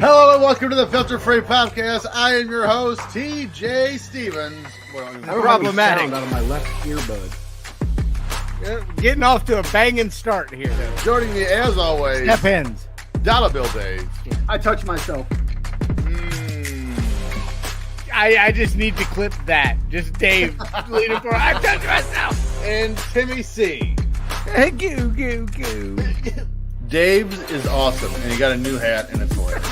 Hello and welcome to the Filter Free Podcast. I am your host, TJ Stevens. Problematic. Out of my left earbud. Getting off to a banging start here, though. Joining me as always, Step ends. Dollar Bill Dave. I touched myself. I just need to clip that. Just Dave leaning for. I touched myself. And Timmy C. Goo, goo, goo. Dave's is awesome, and he got a new hat, and it's hilarious.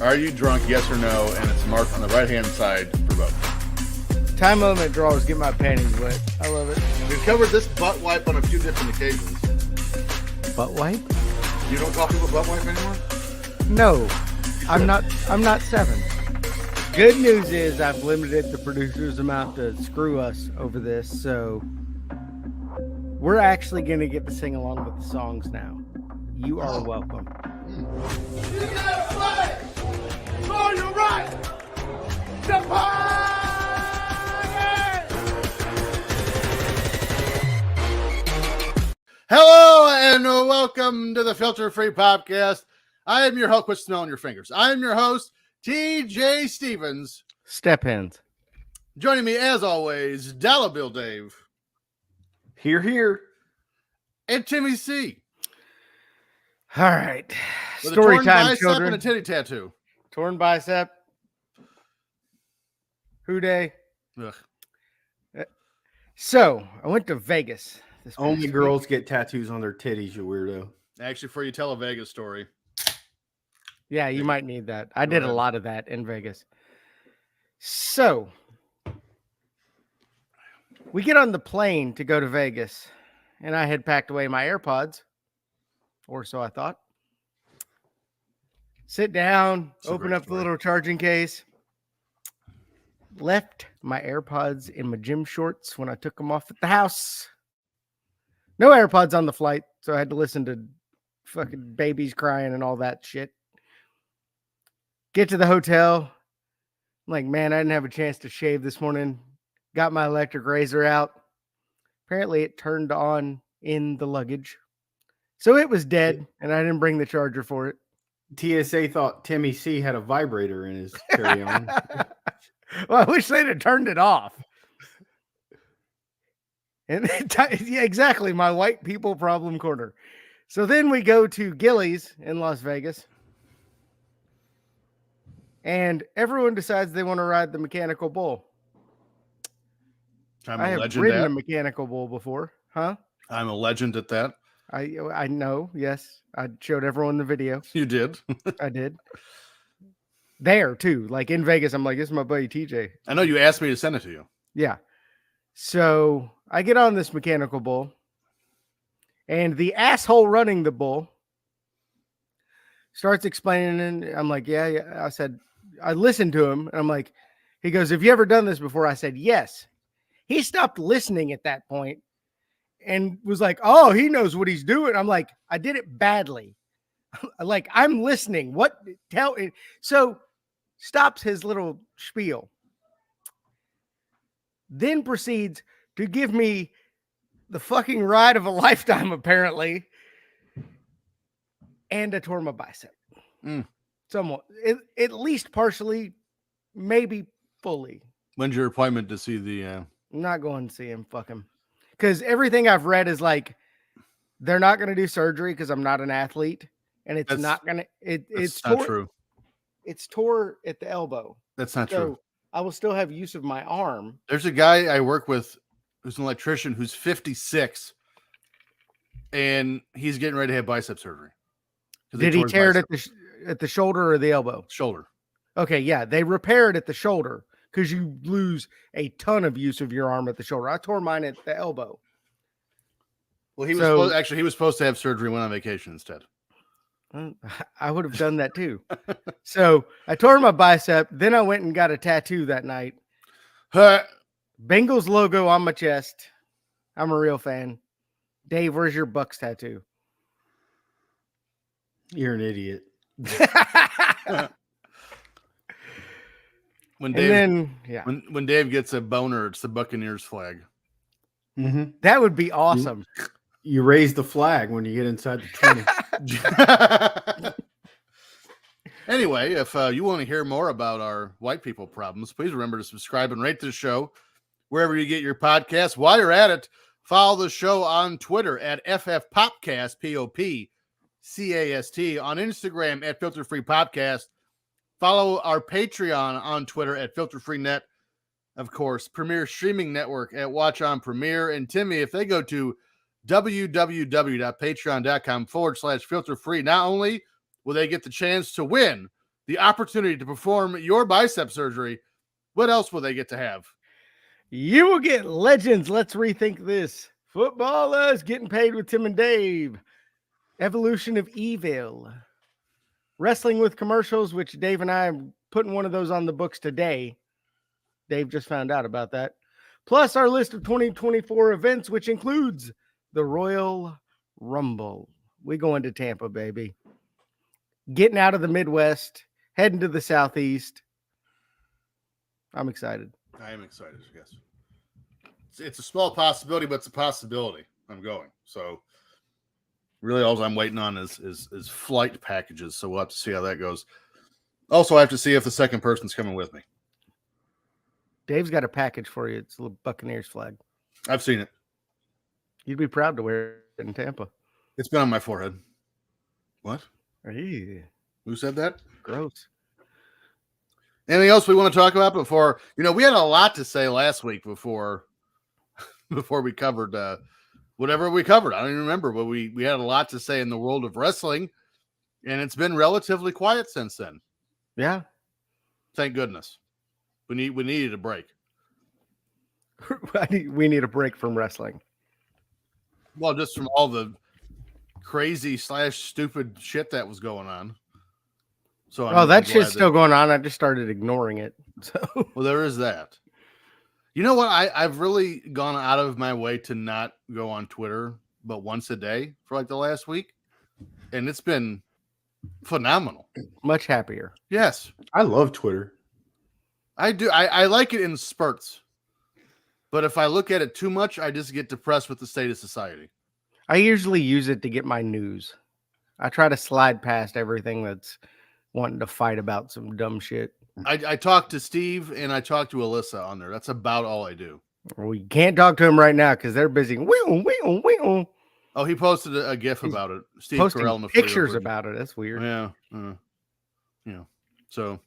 Are you drunk? Yes or no? And it's marked on the right-hand side for both. Time limit draws get my panties wet. I love it. We've covered this butt wipe on a few different occasions. Butt wipe? You don't call people butt wipe anymore? No, I'm not 7. Good news is I've limited the producer's amount to screw us over this, so we're actually going to get to sing along with the songs now. You are welcome. You gotta fight for your right to party! Hello and welcome to the Filter Free Podcast. I am your host. Quit smelling your fingers. I am your host, TJ Stevens. Step ends. Joining me as always, Dollar Bill Dave. Here. And Timmy C. All right. With Story a torn time, bicep children. and a titty tattoo. Torn bicep. Who day? Ugh. So I went to Vegas. This past Only week. girls get tattoos on their titties, you weirdo. Actually, for you tell a Vegas story. Yeah, you might need that. I Go did a ahead. lot of that in Vegas. So we get on the plane to go to Vegas, and I had packed away my AirPods, or so I thought. Sit down, It's a open great up the story. little charging case. Left my AirPods in my gym shorts when I took them off at the house. No AirPods on the flight, so I had to listen to fucking babies crying and all that shit. Get to the hotel. I'm like, man, I didn't have a chance to shave this morning. Got my electric razor out. Apparently it turned on in the luggage. So it was dead, and I didn't bring the charger for it. TSA thought Timmy C had a vibrator in his carry-on. Well, I wish they'd have turned it off. And yeah, exactly, my white people problem corner. So then we go to Gillies in Las Vegas. And everyone decides they want to ride the mechanical bull. I'm I a have legend ridden at. a mechanical bull before. Huh? I'm a legend at that. I know, yes. I showed everyone the video. You did. I did. There too. Like in Vegas, I'm like, this is my buddy TJ. I know you asked me to send it to you. Yeah. So I get on this mechanical bull, and the asshole running the bull starts explaining, and I'm like, yeah. I said, I listened to him, and I'm like, he goes, have you ever done this before? I said, yes. He stopped listening at that point and was like, oh, he knows what he's doing. I'm like, I did it badly. Like, I'm listening. What? Tell it. So stops his little spiel. Then proceeds to give me the fucking ride of a lifetime, apparently. And I tore my bicep. Somewhat. At least partially, maybe fully. When's your appointment to see the... I'm not going to see him. Fuck him. Because everything I've read is like, they're not going to do surgery because I'm not an athlete. And it's not going to... It's not tore, true. It's tore at the elbow. That's not So true. I will still have use of my arm. There's a guy I work with who's an electrician who's 56, and he's getting ready to have bicep surgery. 'Cause they Did he tore his tear it bicep. at the shoulder or the elbow? Shoulder? Okay, yeah. They repair it at the shoulder because you lose a ton of use of your arm at the shoulder. I tore mine at the elbow. Well, he was So- he was supposed to have surgery and went on vacation instead. I would have done that too. So I tore my bicep. Then I went and got a tattoo that night. Bengals logo on my chest. I'm a real fan. Dave, where's your Bucks tattoo? You're an idiot. When And Dave, then, yeah, when Dave gets a boner, it's the Buccaneers flag. Mm-hmm. that would be awesome. You raise the flag when you get inside the 20. Anyway, if you want to hear more about our white people problems, please remember to subscribe and rate the show wherever you get your podcasts. While you're at it, follow the show on Twitter at FFPopcast, POPCAST, on Instagram at Filter Free Podcast. Follow our Patreon on Twitter at Filter Free Net. Of course, Premier Streaming Network at Watch on Premier. And Timmy, if they go to www.patreon.com/filterfree, not only will they get the chance to win the opportunity to perform your bicep surgery, what else will they get to have? You will get Legends. Let's rethink this. Footballers getting paid with Tim and Dave. Evolution of Evil. Wrestling with commercials, which Dave and I are putting one of those on the books today. Dave just found out about that. Plus our list of 2024 events, which includes the Royal Rumble. We going to Tampa, baby. Getting out of the Midwest, heading to the Southeast. I'm excited. I am excited, yes. It's a small possibility, but it's a possibility. I'm going. So really all I'm waiting on is flight packages. So we'll have to see how that goes. Also, I have to see if the second person's coming with me. Dave's got a package for you. It's a little Buccaneers flag. I've seen it. You'd be proud to wear it in Tampa. It's been on my forehead. What? Ew, Who said that? gross. Anything else we want to talk about before? We had a lot to say last week before we covered whatever we covered. I don't even remember, but we had a lot to say in the world of wrestling, and it's been relatively quiet since then. Yeah. Thank goodness. We needed a break. We need a break from wrestling. Well, just from all the crazy / stupid shit that was going on. So that shit's still going on. I just started ignoring it. So well, there is that. You know what? I've really gone out of my way to not go on Twitter but once a day for like the last week. And it's been phenomenal. Much happier. Yes. I love Twitter. I do. I like it in spurts. But if I look at it too much, I just get depressed with the state of society. I usually use it to get my news. I try to slide past everything that's wanting to fight about some dumb shit. I talk to Steve and I talk to Alyssa on there. That's about all I do. Well, you can't talk to them right now because they're busy. Wee-oo. Oh, he posted a GIF about it. Steve Posting Carell in the pictures about it. That's weird. Yeah. So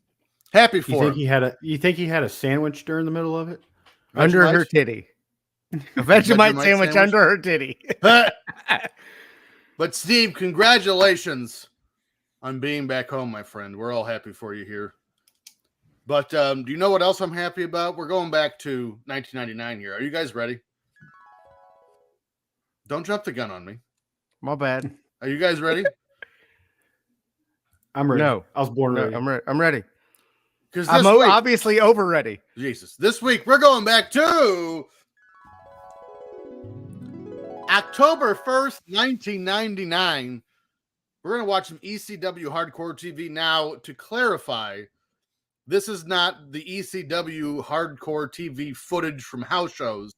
happy for him. You think he had a sandwich during the middle of it? Under her titty. A Vegemite sandwich under her titty. But Steve, congratulations on being back home, my friend. We're all happy for you here. But do you know what else I'm happy about? We're going back to 1999 here. Are you guys ready? Don't jump the gun on me. My bad. Are you guys ready? I'm ready. No. I was born ready. I'm ready. Because I'm obviously over ready. Jesus. This week, we're going back to October 1st, 1999. We're going to watch some ECW Hardcore TV. Now, to clarify, this is not the ECW Hardcore TV footage from house shows.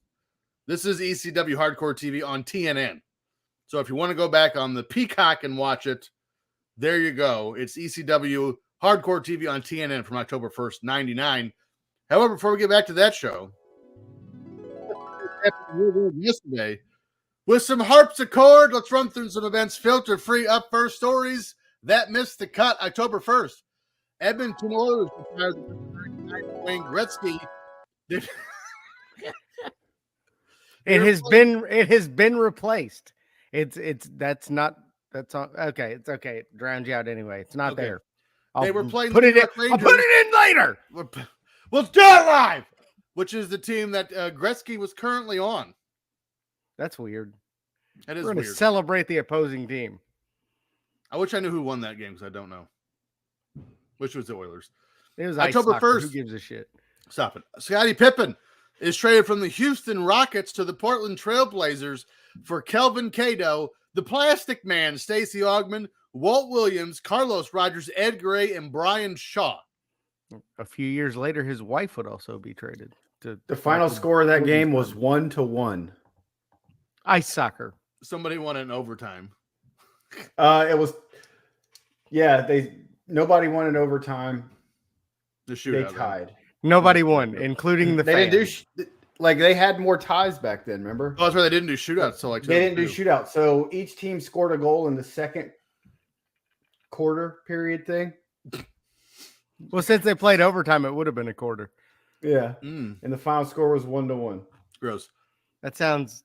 This is ECW Hardcore TV on TNN. So if you want to go back on the Peacock and watch it, there you go. It's ECW Hardcore TV on TNN from October 1st, 99. However, before we get back to that show, yesterday, with some harpsichord, let's run through some events. Filter free up first stories that missed the cut. October 1st, Edmonton Oilers retired Wayne Gretzky. It has been replaced. It's on. Okay. It's okay. It drowns you out anyway. It's not there. They were playing. I'll put it in later. We'll do it live. Which is the team that Gretzky was currently on. That's weird. That is We're going to weird. celebrate the opposing team. I wish I knew who won that game because I don't know. Which was the Oilers. It was October 1st. Who gives a shit? Stop it. Scottie Pippen is traded from the Houston Rockets to the Portland Trailblazers for Kelvin Cato, the Plastic Man, Stacey Augmon, Walt Williams, Carlos Rogers, Ed Gray, and Brian Shaw. A few years later, his wife would also be traded. The final score of that game was 1-1. Ice soccer. Somebody won it in overtime. It was, yeah. Nobody won in overtime. The They shootout. Right? tied. Nobody won, including the They fans. didn't do like they had more ties back then. Remember? Oh, that's why they didn't do shootouts. So like they didn't do 2002. shootouts. So each team scored a goal in the second quarter period thing. Well, since they played overtime, it would have been a quarter. Yeah, Mm, and the final score was 1-1. gross. That sounds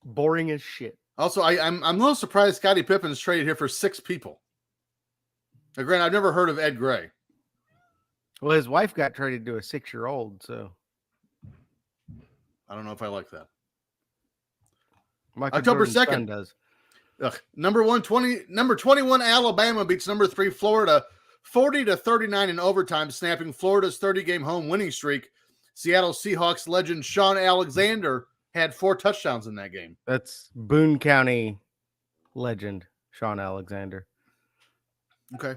boring as shit. Also, I'm a little surprised Scottie Pippen's traded here for 6 people. Now, granted, I've never heard of Ed Gray. Well, his wife got traded to a 6-year-old, so I don't know if I like that. Michael October Jordan's 2nd. son does. Ugh. Number 21 Alabama beats number 3 Florida 40-39 in overtime, snapping Florida's 30-game home winning streak. Seattle Seahawks legend Sean Alexander had 4 touchdowns in that game. That's Boone County legend Sean Alexander. Okay.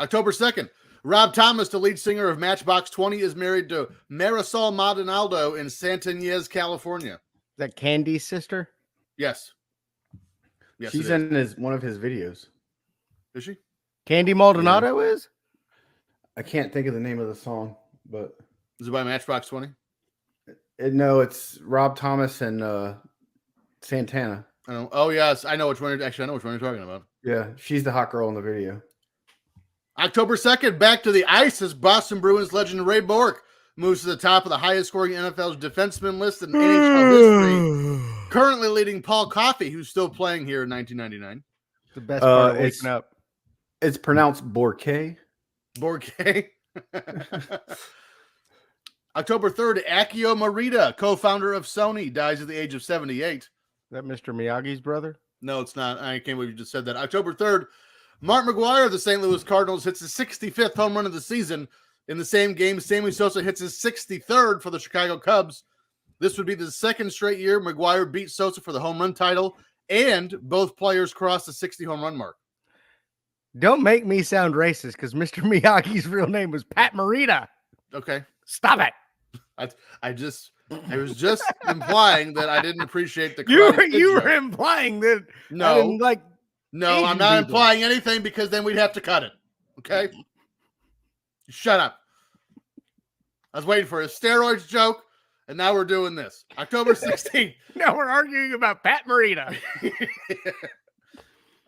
October 2nd, Rob Thomas, the lead singer of Matchbox 20, is married to Marisol Maldonado in Santa Ynez, California. Is that Candy's sister? Yes. Yes, She's it is. in one of his videos. Is she? Candy Maldonado is? I can't think of the name of the song, but Is it by Matchbox 20? no, it's Rob Thomas and Santana. I don't know. Oh, yes. I know which one. Actually, I know which one you're talking about. Yeah, she's the hot girl in the video. October 2nd, back to the ice as Boston Bruins legend Ray Bourque moves to the top of the highest scoring NFL defenseman list in NHL history, currently leading Paul Coffey, who's still playing here in 1999. The best part of it's- waking up. It's pronounced Bourque. Bourque. October 3rd, Akio Morita, co-founder of Sony, dies at the age of 78. Is that Mr. Miyagi's brother? No, it's not. I can't believe you just said that. October 3rd, Mark McGuire of the St. Louis Cardinals hits his 65th home run of the season. In the same game, Sammy Sosa hits his 63rd for the Chicago Cubs. This would be the second straight year McGuire beat Sosa for the home run title, and both players crossed the 60 home run mark. Don't make me sound racist because Mr. Miyagi's real name was Pat Morita. Okay. Stop it. I was just implying that I didn't appreciate the You Karate Kid were joke. implying that I No, didn't like no, Asian I'm not people. implying anything because then we'd have to cut it. Okay? Shut up. I was waiting for a steroids joke, and now we're doing this. October 16th. now we're arguing about Pat Morita.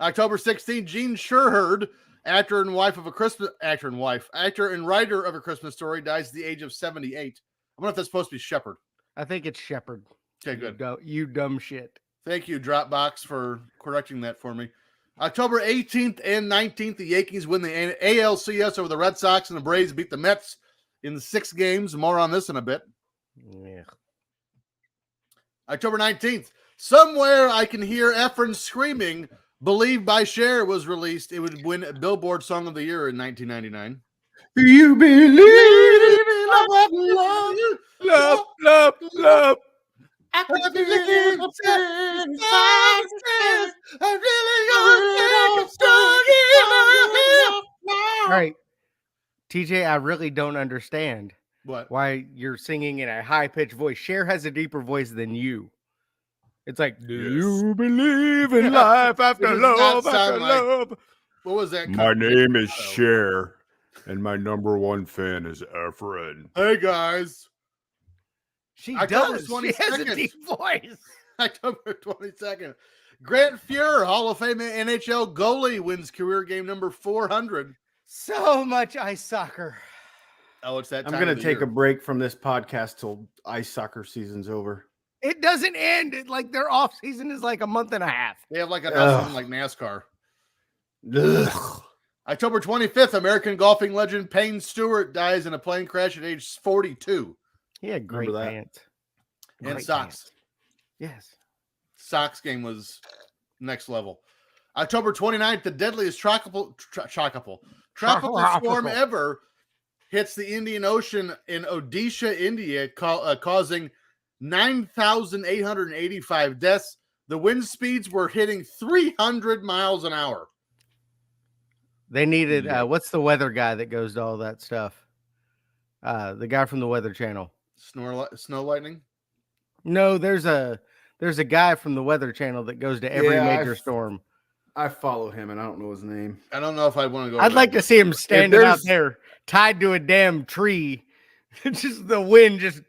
October 16th, Gene Sherherd, actor and writer of A Christmas Story, dies at the age of 78. I wonder if that's supposed to be Shepherd. I think it's Shepard. Okay, good. You dumb shit. Thank you, Dropbox, for correcting that for me. October 18th and 19th, the Yankees win the ALCS over the Red Sox, and the Braves beat the Mets in 6 games. More on this in a bit. Yeah. October 19th, Somewhere I Can Hear Efren Screaming, Believe by Cher was released. It would win Billboard Song of the Year in 1999. You believe in Love. All right. TJ, I really don't understand What? why you're singing in a high-pitched voice. Cher has a deeper voice than you. It's like, do you believe in life after does not love sound after like- love? What was that? My name is Cher, and my number one fan is Efren. Hey, guys. She October does. She has a 22nd. deep voice. October 22nd. Grant Fuhrer, Hall of Fame NHL goalie, wins career game number 400. So much ice soccer. Oh, it's that I'm time going of to the take year. a break from this podcast till ice soccer season's over. It doesn't end. Like their off season is like a month and a half. They have like a Ugh. something like NASCAR. Ugh. October 25th, American golfing legend Payne Stewart dies in a plane crash at age 42. He had great Remember that. pants. And Great socks. pants. Yes. Sox game was next level. October 29th, the deadliest tropical storm ever hits the Indian Ocean in Odisha, India, causing 9,885 deaths. The wind speeds were hitting 300 miles an hour. They needed Yeah. what's the weather guy that goes to all that stuff? The guy from the Weather Channel. Snow lightning? No, there's a guy from the Weather Channel that goes to every Yeah, major I've- storm. I follow him, and I don't know his name. I don't know if I want to go. I'd like to see him standing out there's- there tied to a damn tree. Just the wind just.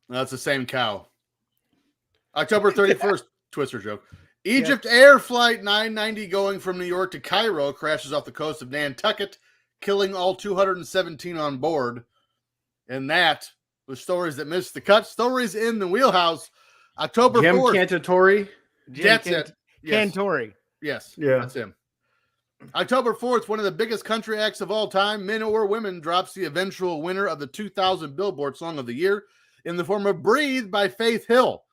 That's the same cow. October 31st, Twister joke. Egypt Air Flight 990 going from New York to Cairo crashes off the coast of Nantucket, killing all 217 on board. And that was stories that missed the cut. Stories in the wheelhouse. October Jim 4th. Cantatori. That's it. Yes. Cantori. Yes. Yeah. That's him. October 4th, one of the biggest country acts of all time, men or women, drops the eventual winner of the 2000 Billboard Song of the Year in the form of Breathe by Faith Hill.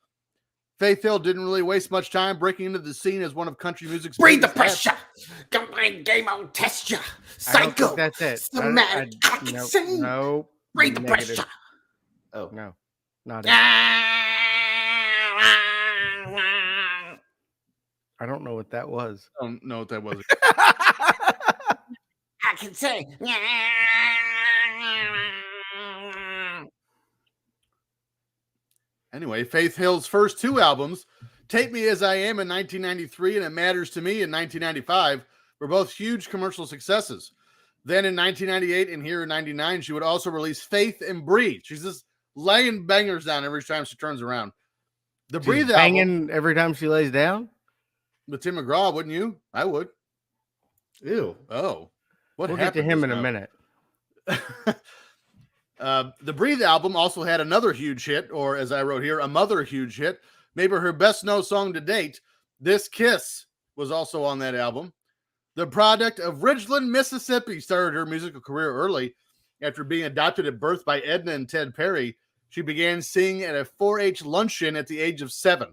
Faith Hill didn't really waste much time breaking into the scene as one of country music's Breathe the biggest acts. pressure. Come play game on test ya. I don't Psycho. think that's it. Somatic. No. Breathe the Negative. pressure. Oh, No. Not it. I don't know what that was. I don't know what that was. I can say. Anyway, Faith Hill's first two albums, Take Me As I Am in 1993 and It Matters to Me in 1995, were both huge commercial successes. Then in 1998 and here in 99, she would also release Faith and Breathe. She's just laying bangers down every time she turns around. The She's Breathe banging album every time she lays down. with Tim McGraw, wouldn't you? I would. ew. Oh, what We'll get to happened him just in a now? minute. The Breathe album also had another huge hit, or as I wrote here, a mother huge hit, maybe her best known song to date. This Kiss was also on that album. The product of Ridgeland, Mississippi, started her musical career early. After being adopted at birth by Edna and Ted Perry, she began singing at a 4-H luncheon at the age of 7.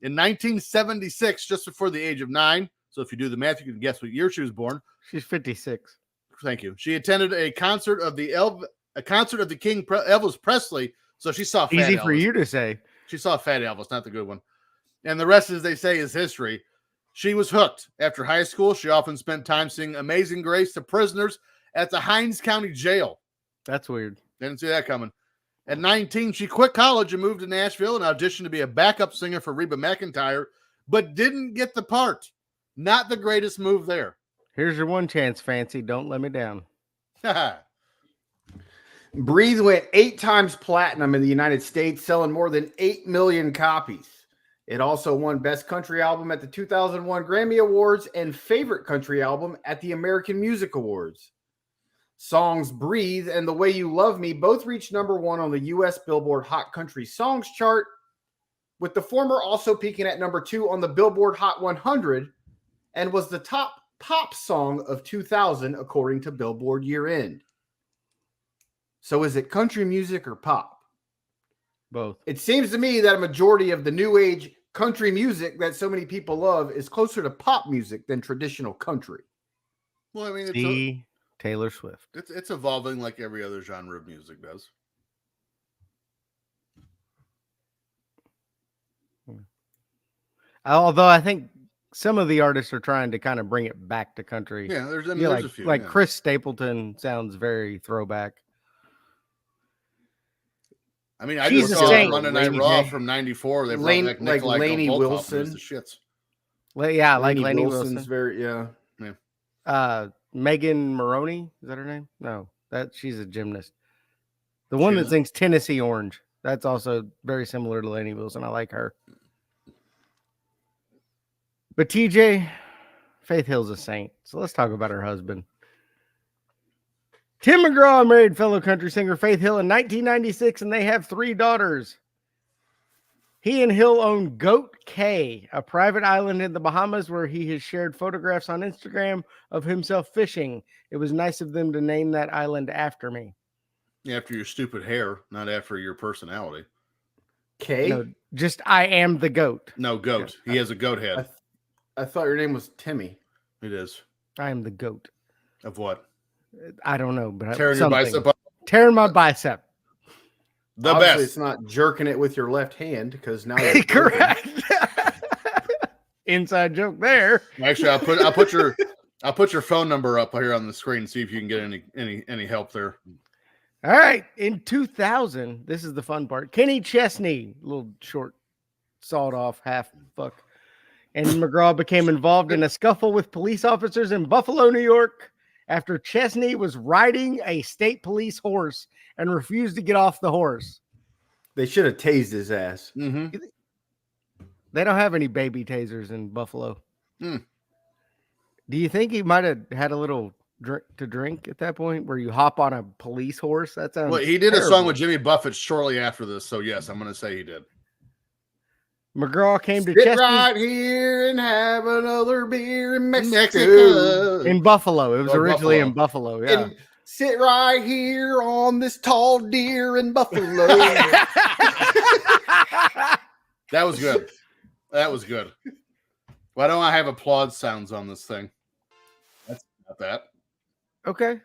In 1976, just before the age of 9, so if you do the math, you can guess what year she was born. She's 56. Thank you. She attended a concert of the King Elvis Presley, so she saw Fat Easy Elvis. for you to say. She saw Fat Elvis, not the good one. And the rest, as they say, is history. She was hooked. After high school, she often spent time singing Amazing Grace to prisoners at the Hines County Jail. That's weird. Didn't see that coming. At 19, she quit college and moved to Nashville and auditioned to be a backup singer for Reba McEntire, but didn't get the part. Not the greatest move there. Here's your one chance, Fancy. Don't let me down. Breathe went 8 times platinum in the United States, selling more than 8 million copies. It also won Best Country Album at the 2001 Grammy Awards and Favorite Country Album at the American Music Awards. Songs Breathe and The Way You Love Me both reached number 1 on the U.S. Billboard Hot Country Songs chart, with the former also peaking at number 2 on the Billboard Hot 100 and was the top pop song of 2000 according to Billboard Year End. So is it country music or pop? Both. It seems to me that a majority of the new age country music that so many people love is closer to pop music than traditional country. Well, I mean, See Taylor Swift. it's evolving like every other genre of music does. Although I think some of the artists are trying to kind of bring it back to country. Yeah, there's Yeah, there's like a few. like yeah. Chris Stapleton sounds very throwback. I mean, I She's just a saw saint. Monday Night Lainey Raw J. from '94. They brought Lane- back like Nikolai Lainey Volkov, Wilson. who's the shits. Yeah, like Lainey Wilson's Wilson. very, yeah. Megan Maroney, is that her name? No, she's a gymnast. The one She that is? sings Tennessee Orange. That's also very similar to Lainey Wilson. I like her. But TJ, Faith Hill's a saint. So let's talk about her husband. Tim McGraw married fellow country singer Faith Hill in 1996, and they have 3 daughters. He and Hill own Goat Cay, a private island in the Bahamas where he has shared photographs on Instagram of himself fishing. It was nice of them to name that island after me. After your stupid hair, not after your personality. Kay? No, just I am the goat. No, goat. He has a goat head. I thought your name was Timmy. It is. I am the goat. Of what? I don't know, but Tearing your something. bicep up. Tearing my bicep. The Obviously, best. it's not jerking it with your left hand because now it's Correct. Inside joke there. Actually, I'll put your phone number up here on the screen and see if you can get any help there. All right. In 2000, this is the fun part. Kenny Chesney, little short sawed off half fuck. And McGraw became involved in a scuffle with police officers in Buffalo, New York, after Chesney was riding a state police horse and refused to get off the horse. They should have tased his ass. Mm-hmm. They don't have any baby tasers in Buffalo. Hmm. Do you think he might have had a little drink at that point where you hop on a police horse? That sounds Well, he did a song terrible. with Jimmy Buffett shortly after this, so yes, I'm going to say he did. McGraw came to Sit Chesney right here and have another beer in Mexico. Mexico. in Buffalo. It was Oh, originally Buffalo. in Buffalo. Yeah. And sit right here on this tall deer in Buffalo. That was good. That was good. Why don't I have applaud sounds on this thing? That's not that. Okay.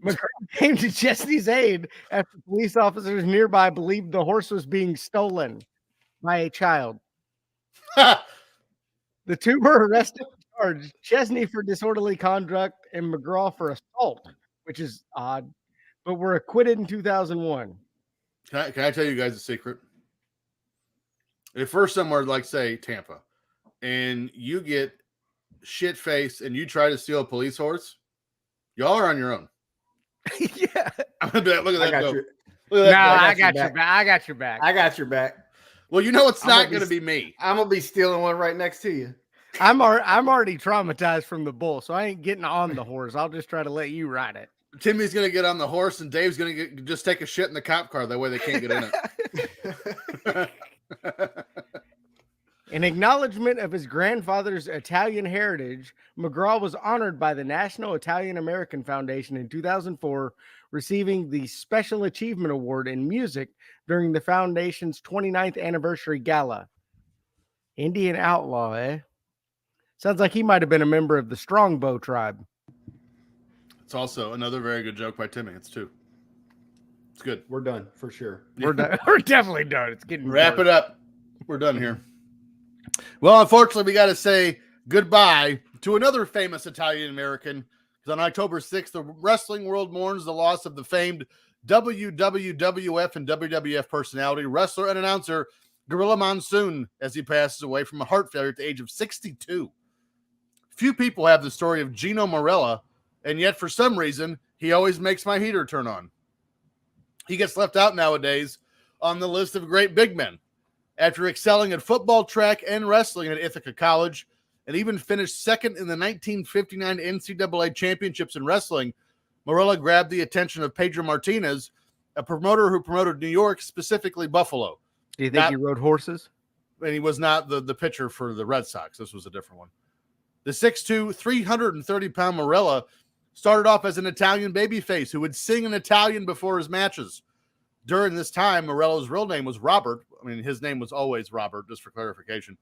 McGraw came to Chesney's aid after police officers nearby believed the horse was being stolen by a child. The two were arrested and charged, Chesney for disorderly conduct and McGraw for assault, which is odd, but were acquitted in 2001. Can I tell you guys a secret? If we're somewhere like, say, Tampa, and you get shit-faced and you try to steal a police horse, y'all are on your own. Yeah. I'm gonna be like, look at I that. got Go. you. Look No, at that. go. I got your back. I got your back. I got your back. Well, you know it's I'm not gonna be going to be me. I'm gonna be stealing one right next to you. I'm already traumatized from the bull, so I ain't getting on the horse. I'll just try to let you ride it. Timmy's going to get on the horse, and Dave's going to just take a shit in the cop car. That way they can't get in it. In acknowledgement of his grandfather's Italian heritage, McGraw was honored by the National Italian American Foundation in 2004, receiving the Special Achievement Award in Music during the foundation's 29th anniversary gala. Indian outlaw, eh? Sounds like he might have been a member of the Strongbow tribe. It's also another very good joke by Timmy. It's two. It's good. We're done for sure. We're done. We're definitely done. It's getting Wrap dark. it up. We're done here. Well, unfortunately, we got to say goodbye to another famous Italian American. Because on October 6th, the wrestling world mourns the loss of the famed WWF and WWF personality, wrestler, and announcer Gorilla Monsoon as he passes away from a heart failure at the age of 62. Few people have the story of Gino Morella, and yet for some reason, he always makes my heater turn on. He gets left out nowadays on the list of great big men. After excelling at football, track, and wrestling at Ithaca College, and even finished second in the 1959 NCAA championships in wrestling, Morella grabbed the attention of Pedro Martinez, a promoter who promoted New York, specifically Buffalo. Do you think he rode horses? And he was not the pitcher for the Red Sox. This was a different one. The 6'2", 330-pound Morella started off as an Italian babyface who would sing in Italian before his matches. During this time, Morella's real name was Robert. I mean, his name was always Robert, just for clarification.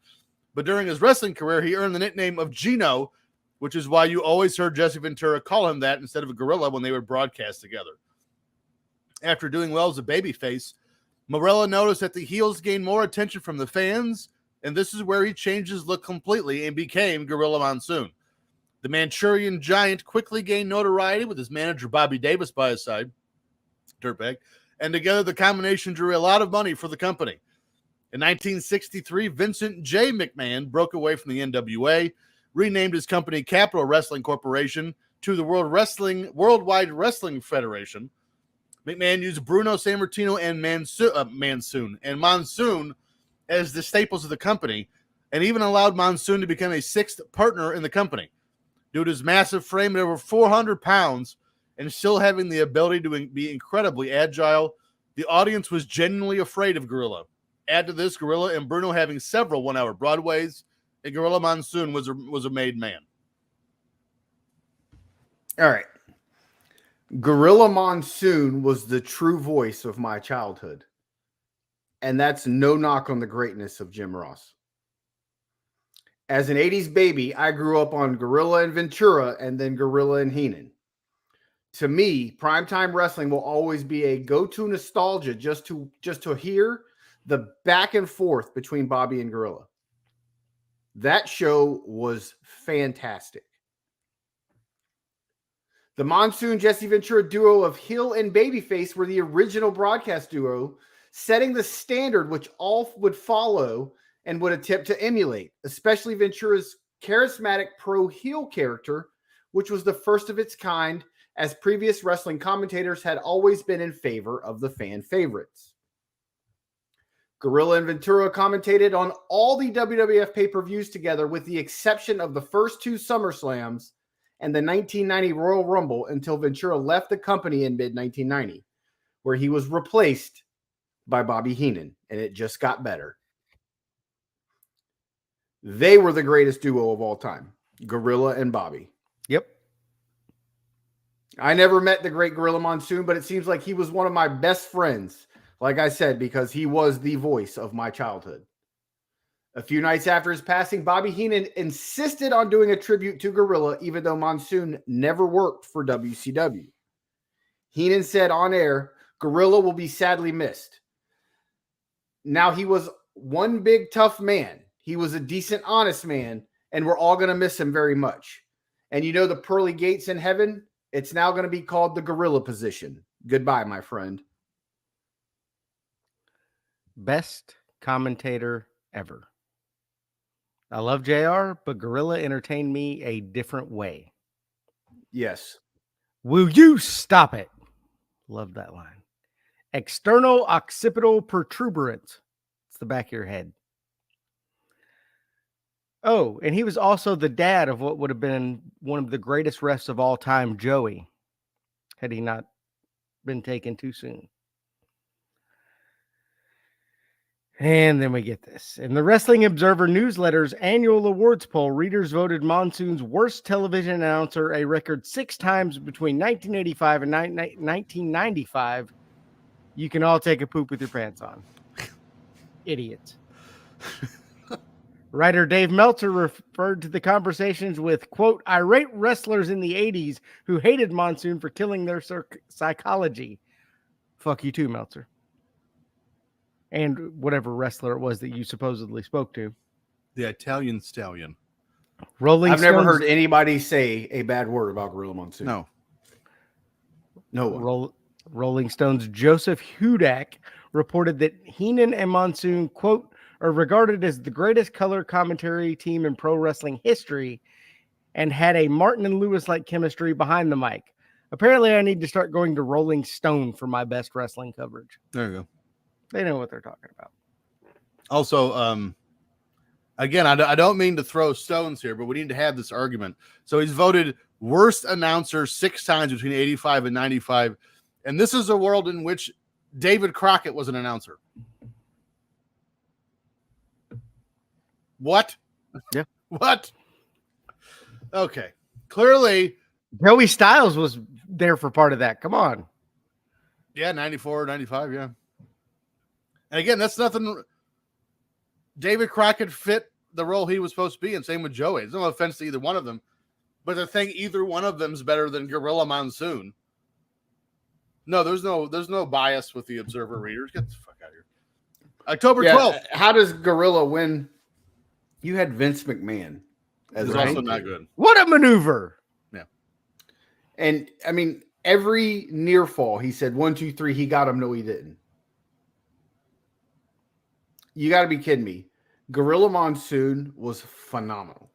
But during his wrestling career, he earned the nickname of Gino, which is why you always heard Jesse Ventura call him that instead of a gorilla when they would broadcast together. After doing well as a babyface, Morella noticed that the heels gained more attention from the fans, and this is where he changed his look completely and became Gorilla Monsoon. The Manchurian Giant quickly gained notoriety with his manager Bobby Davis by his side, dirtbag, and together the combination drew a lot of money for the company. In 1963, Vincent J. McMahon broke away from the NWA, renamed his company Capital Wrestling Corporation to the Worldwide Wrestling Federation. McMahon used Bruno Sammartino and Monsoon as the staples of the company, and even allowed Monsoon to become a sixth partner in the company. Due to his massive frame at over 400 pounds and still having the ability to be incredibly agile, the audience was genuinely afraid of Gorilla. Add to this, Gorilla and Bruno having several one-hour Broadways, and Gorilla Monsoon was a made man. All right. Gorilla Monsoon was the true voice of my childhood. And that's no knock on the greatness of Jim Ross. As an 80s baby, I grew up on Gorilla and Ventura and then Gorilla and Heenan. To me, primetime wrestling will always be a go-to nostalgia just to hear the back and forth between Bobby and Gorilla. That show was fantastic. The Monsoon Jesse Ventura duo of heel and babyface were the original broadcast duo, setting the standard which all would follow and would attempt to emulate, especially Ventura's charismatic pro-heel character, which was the first of its kind, as previous wrestling commentators had always been in favor of the fan favorites. Gorilla and Ventura commentated on all the WWF pay-per-views together with the exception of the first 2 SummerSlams and the 1990 Royal Rumble until Ventura left the company in mid-1990, where he was replaced by Bobby Heenan, and it just got better. They were the greatest duo of all time, Gorilla and Bobby. Yep. I never met the great Gorilla Monsoon, but it seems like he was one of my best friends, like I said, because he was the voice of my childhood. A few nights after his passing, Bobby Heenan insisted on doing a tribute to Gorilla, even though Monsoon never worked for WCW. Heenan said on air, Gorilla will be sadly missed. Now, he was one big tough man. He was a decent, honest man, and we're all going to miss him very much. And you know the pearly gates in heaven? It's now going to be called the Gorilla position. Goodbye, my friend. Best commentator ever. I love JR, but Gorilla entertained me a different way. Yes. Will you stop it? Love that line. External occipital protuberance. It's the back of your head. Oh, and he was also the dad of what would have been one of the greatest refs of all time, Joey, had he not been taken too soon. And then we get this. In the Wrestling Observer newsletter's annual awards poll, readers voted Monsoon's worst television announcer a record 6 times between 1985 and 1995. You can all take a poop with your pants on. Idiots. Writer Dave Meltzer referred to the conversations with, quote, irate wrestlers in the 80s who hated Monsoon for killing their psychology. Fuck you too, Meltzer. And whatever wrestler it was that you supposedly spoke to. The Italian Stallion. I've never heard anybody say a bad word about Gorilla Monsoon. No. No one. Rolling Stone's Joseph Hudak reported that Heenan and Monsoon, quote, are regarded as the greatest color commentary team in pro wrestling history and had a Martin and Lewis-like chemistry behind the mic. Apparently, I need to start going to Rolling Stone for my best wrestling coverage. There you go. They know what they're talking about. Also, again, I don't mean to throw stones here, but we need to have this argument. So he's voted worst announcer 6 times between 85 and 95. And this is a world in which David Crockett was an announcer. What? Yeah. What? Okay. Clearly, Joey Styles was there for part of that. Come on. yeah, 94, 95, yeah. And again, that's nothing. David Crockett fit the role he was supposed to be, and same with Joey. There's no offense to either one of them, but to think either one of them's better than Gorilla Monsoon. No, there's no bias with the Observer readers. Get the fuck out of here. October 12th. How does Gorilla win? You had Vince McMahon as It's also not good. What a maneuver. Yeah. And I mean, every near fall, he said 1, 2, 3. He got him. No, he didn't. You got to be kidding me. Gorilla Monsoon was phenomenal.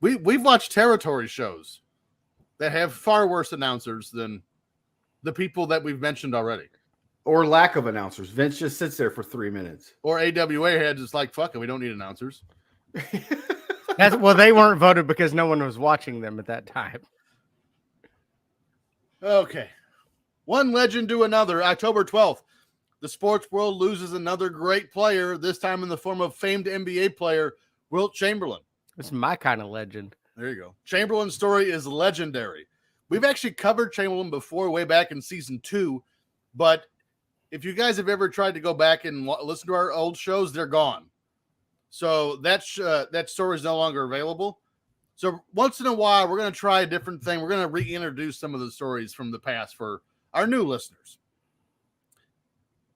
We've watched territory shows that have far worse announcers than the people that we've mentioned already. Or lack of announcers. Vince just sits there for 3 minutes. Or AWA had just like, fuck it, we don't need announcers. Well, they weren't voted because no one was watching them at that time. Okay. One legend to another. October 12th. The sports world loses another great player, this time in the form of famed NBA player Wilt Chamberlain. This is my kind of legend. There you go. Chamberlain's story is legendary. We've actually covered Chamberlain before, way back in season 2, but if you guys have ever tried to go back and listen to our old shows, they're gone. So that story is no longer available. So once in a while, we're going to try a different thing. We're going to reintroduce some of the stories from the past for our new listeners.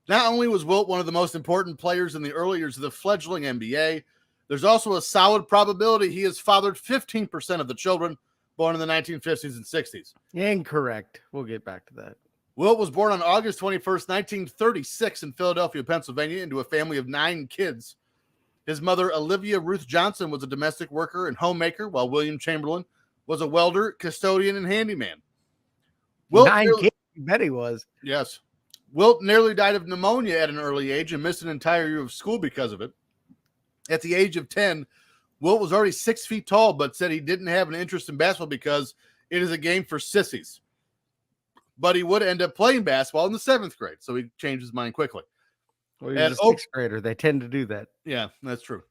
Not only was Wilt one of the most important players in the early years of the fledgling NBA, there's also a solid probability he has fathered 15% of the children born in the 1950s and 60s. Incorrect. We'll get back to that. Wilt was born on August 21st, 1936 in Philadelphia, Pennsylvania, into a family of 9 kids. His mother, Olivia Ruth Johnson, was a domestic worker and homemaker, while William Chamberlain was a welder, custodian, and handyman. Wilt 9 kids. You bet he was. Yes. Wilt nearly died of pneumonia at an early age and missed an entire year of school because of it. At the age of 10, Wilt was already 6 feet tall, but said he didn't have an interest in basketball because it is a game for sissies. But he would end up playing basketball in the 7th grade, so he changed his mind quickly. Well, he was a 6th grader. They tend to do that. Yeah, that's true.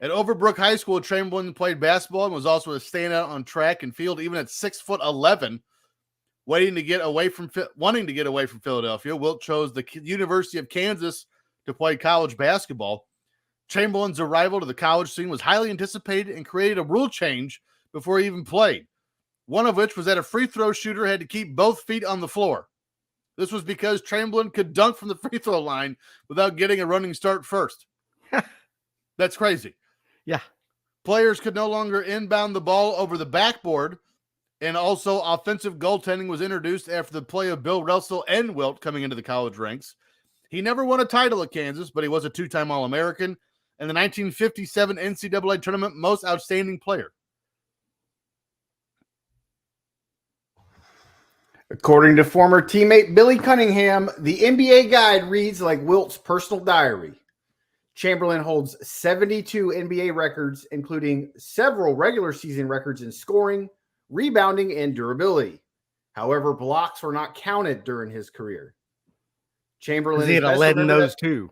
At Overbrook High School, Chamberlain played basketball and was also a standout on track and field, even at 6'11", wanting to get away from Philadelphia. Wilt chose the University of Kansas to play college basketball. Chamberlain's arrival to the college scene was highly anticipated and created a rule change before he even played. One of which was that a free throw shooter had to keep both feet on the floor. This was because Chamberlain could dunk from the free throw line without getting a running start first. That's crazy. Yeah. Players could no longer inbound the ball over the backboard, and also offensive goaltending was introduced after the play of Bill Russell and Wilt coming into the college ranks. He never won a title at Kansas, but he was a 2-time All-American and the 1957 NCAA Tournament Most Outstanding Player. According to former teammate Billy Cunningham, the NBA guide reads like Wilt's personal diary. Chamberlain holds 72 NBA records, including several regular season records in scoring, rebounding, and durability. However, blocks were not counted during his career. Chamberlain he had 11 those too.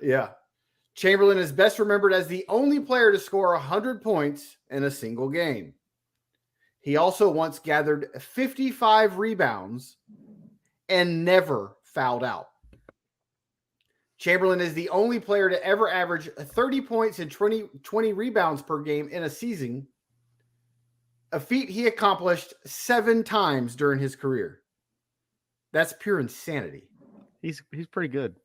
Yeah. Chamberlain is best remembered as the only player to score 100 points in a single game. He also once gathered 55 rebounds and never fouled out. Chamberlain is the only player to ever average 30 points and 20 rebounds per game in a season, a feat he accomplished 7 times during his career. That's pure insanity. He's pretty good.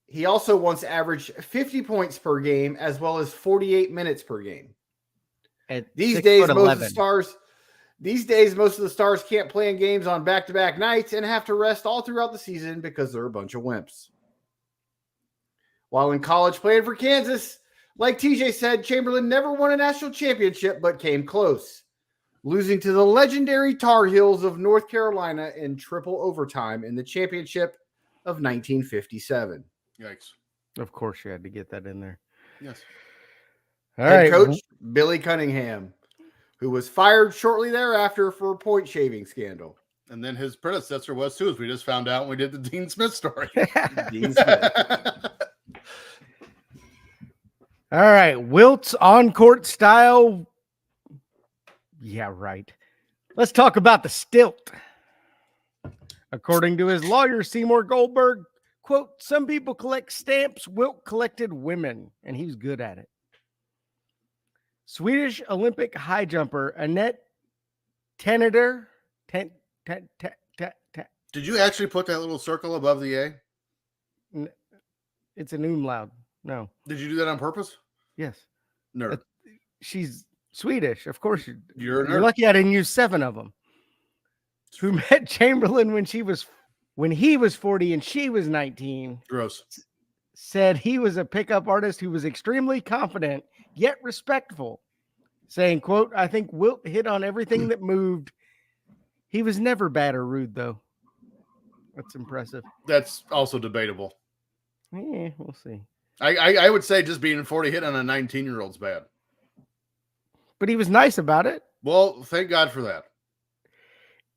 He also once averaged 50 points per game as well as 48 minutes per game. These days, most of the stars can't play in games on back-to-back nights and have to rest all throughout the season because they're a bunch of wimps. While in college playing for Kansas, like TJ said, Chamberlain never won a national championship but came close, losing to the legendary Tar Heels of North Carolina in triple overtime in the championship of 1957. Yikes. Of course you had to get that in there. Yes. All Head right. coach Billy Cunningham, who was fired shortly thereafter for a point shaving scandal. And then his predecessor was too, as we just found out when we did the Dean Smith story. Dean Smith. All right. Wilt's on-court style. Yeah, right. Let's talk about the stilt. According to his lawyer, Seymour Goldberg, quote, some people collect stamps. Wilt collected women, and he was good at it. Swedish Olympic high jumper Annette Teneder. Did you actually put that little circle above the A? It's an umlaut. No. Did you do that on purpose? Yes. Nerd. She's Swedish. Of course. You're a nerd. You're lucky I didn't use 7 of them. Who met Chamberlain when he was 40 and she was 19. Gross. Said he was a pickup artist who was extremely confident yet respectful, saying, quote, I think Wilt hit on everything that moved. He was never bad or rude, though. That's impressive. That's also debatable. Yeah, we'll see. I would say just being 40 hit on a 19-year-old's bad. But he was nice about it. Well, thank God for that.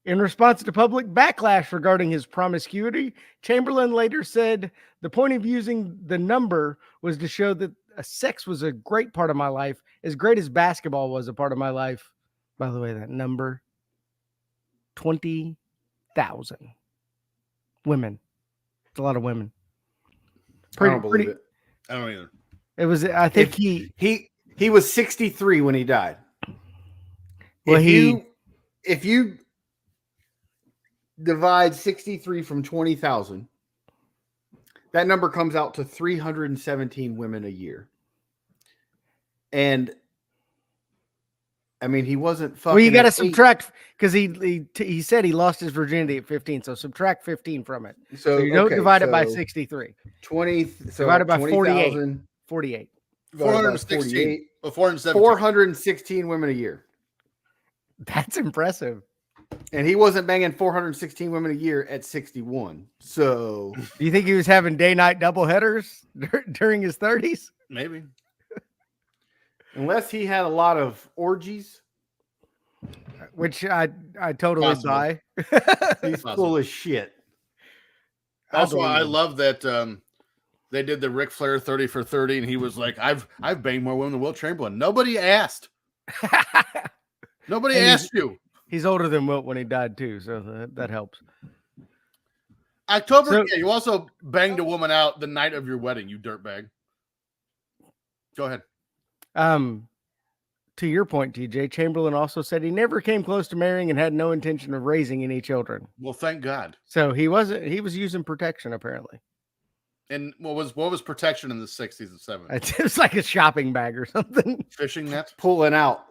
In response to public backlash regarding his promiscuity, Chamberlain later said, the point of using the number was to show that sex was a great part of my life, as great as basketball was a part of my life. By the way, that number, 20,000 women. It's a lot of women. I don't believe it. I don't either. It was, I think he was 63 when he died. Well, if you divide 63 from 20,000, that number comes out to 317 women a year. And I mean, he wasn't fucking. Well, you got to subtract, because he said he lost his virginity at 15, so subtract 15 from it. So you don't divide it by 63. 20 divided by 20, 48. 000, 48. about 416. 48. 417. 416 women a year. That's impressive. And he wasn't banging 416 women a year at 61. So Do you think he was having day-night doubleheaders during his 30s? Maybe. unless he had a lot of orgies, Which I totally Possible. buy. he's Possible. full of shit. Also, believe I him. love that they did the Ric Flair 30 for 30, and he was like, I've banged more women than Wilt Chamberlain. Nobody asked. Nobody And asked you. He's older than Wilt when he died too, so that helps. October, So- yeah, you also banged a woman out the night of your wedding, you dirtbag. Go ahead. To your point, TJ, Chamberlain also said he never came close to marrying and had no intention of raising any children. Well, thank God. So he was using protection apparently. And what was protection in the 60s and 70s? It was like a shopping bag or something. Fishing net? Pulling out.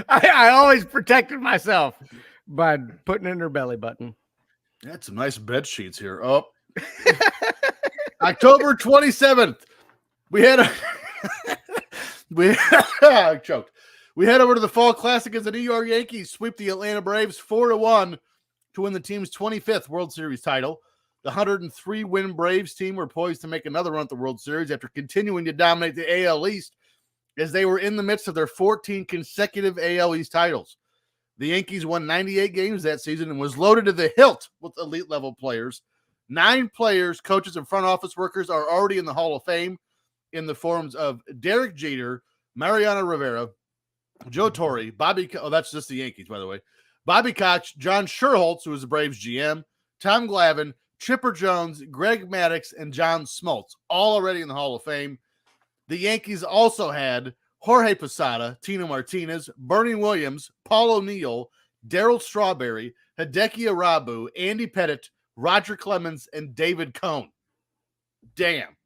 I always protected myself by putting it in her belly button. Had some nice bed sheets here. Oh. October 27th. We had I choked. We head over to the Fall Classic as the New York Yankees sweep the Atlanta Braves 4-1 to win the team's 25th World Series title. The 103-win Braves team were poised to make another run at the World Series after continuing to dominate the AL East as they were in the midst of their 14 consecutive AL East titles. The Yankees won 98 games that season and was loaded to the hilt with elite-level players. 9 players, coaches, and front office workers are already in the Hall of Fame in the forms of Derek Jeter, Mariano Rivera, Joe Torre, that's just the Yankees, by the way, Bobby Koch, John Schuerholz, who was the Braves GM, Tom Glavine, Chipper Jones, Greg Maddux, and John Smoltz, all already in the Hall of Fame. The Yankees also had Jorge Posada, Tino Martinez, Bernie Williams, Paul O'Neill, Darryl Strawberry, Hideki Arabu, Andy Pettitte, Roger Clemens, and David Cohn. Damn.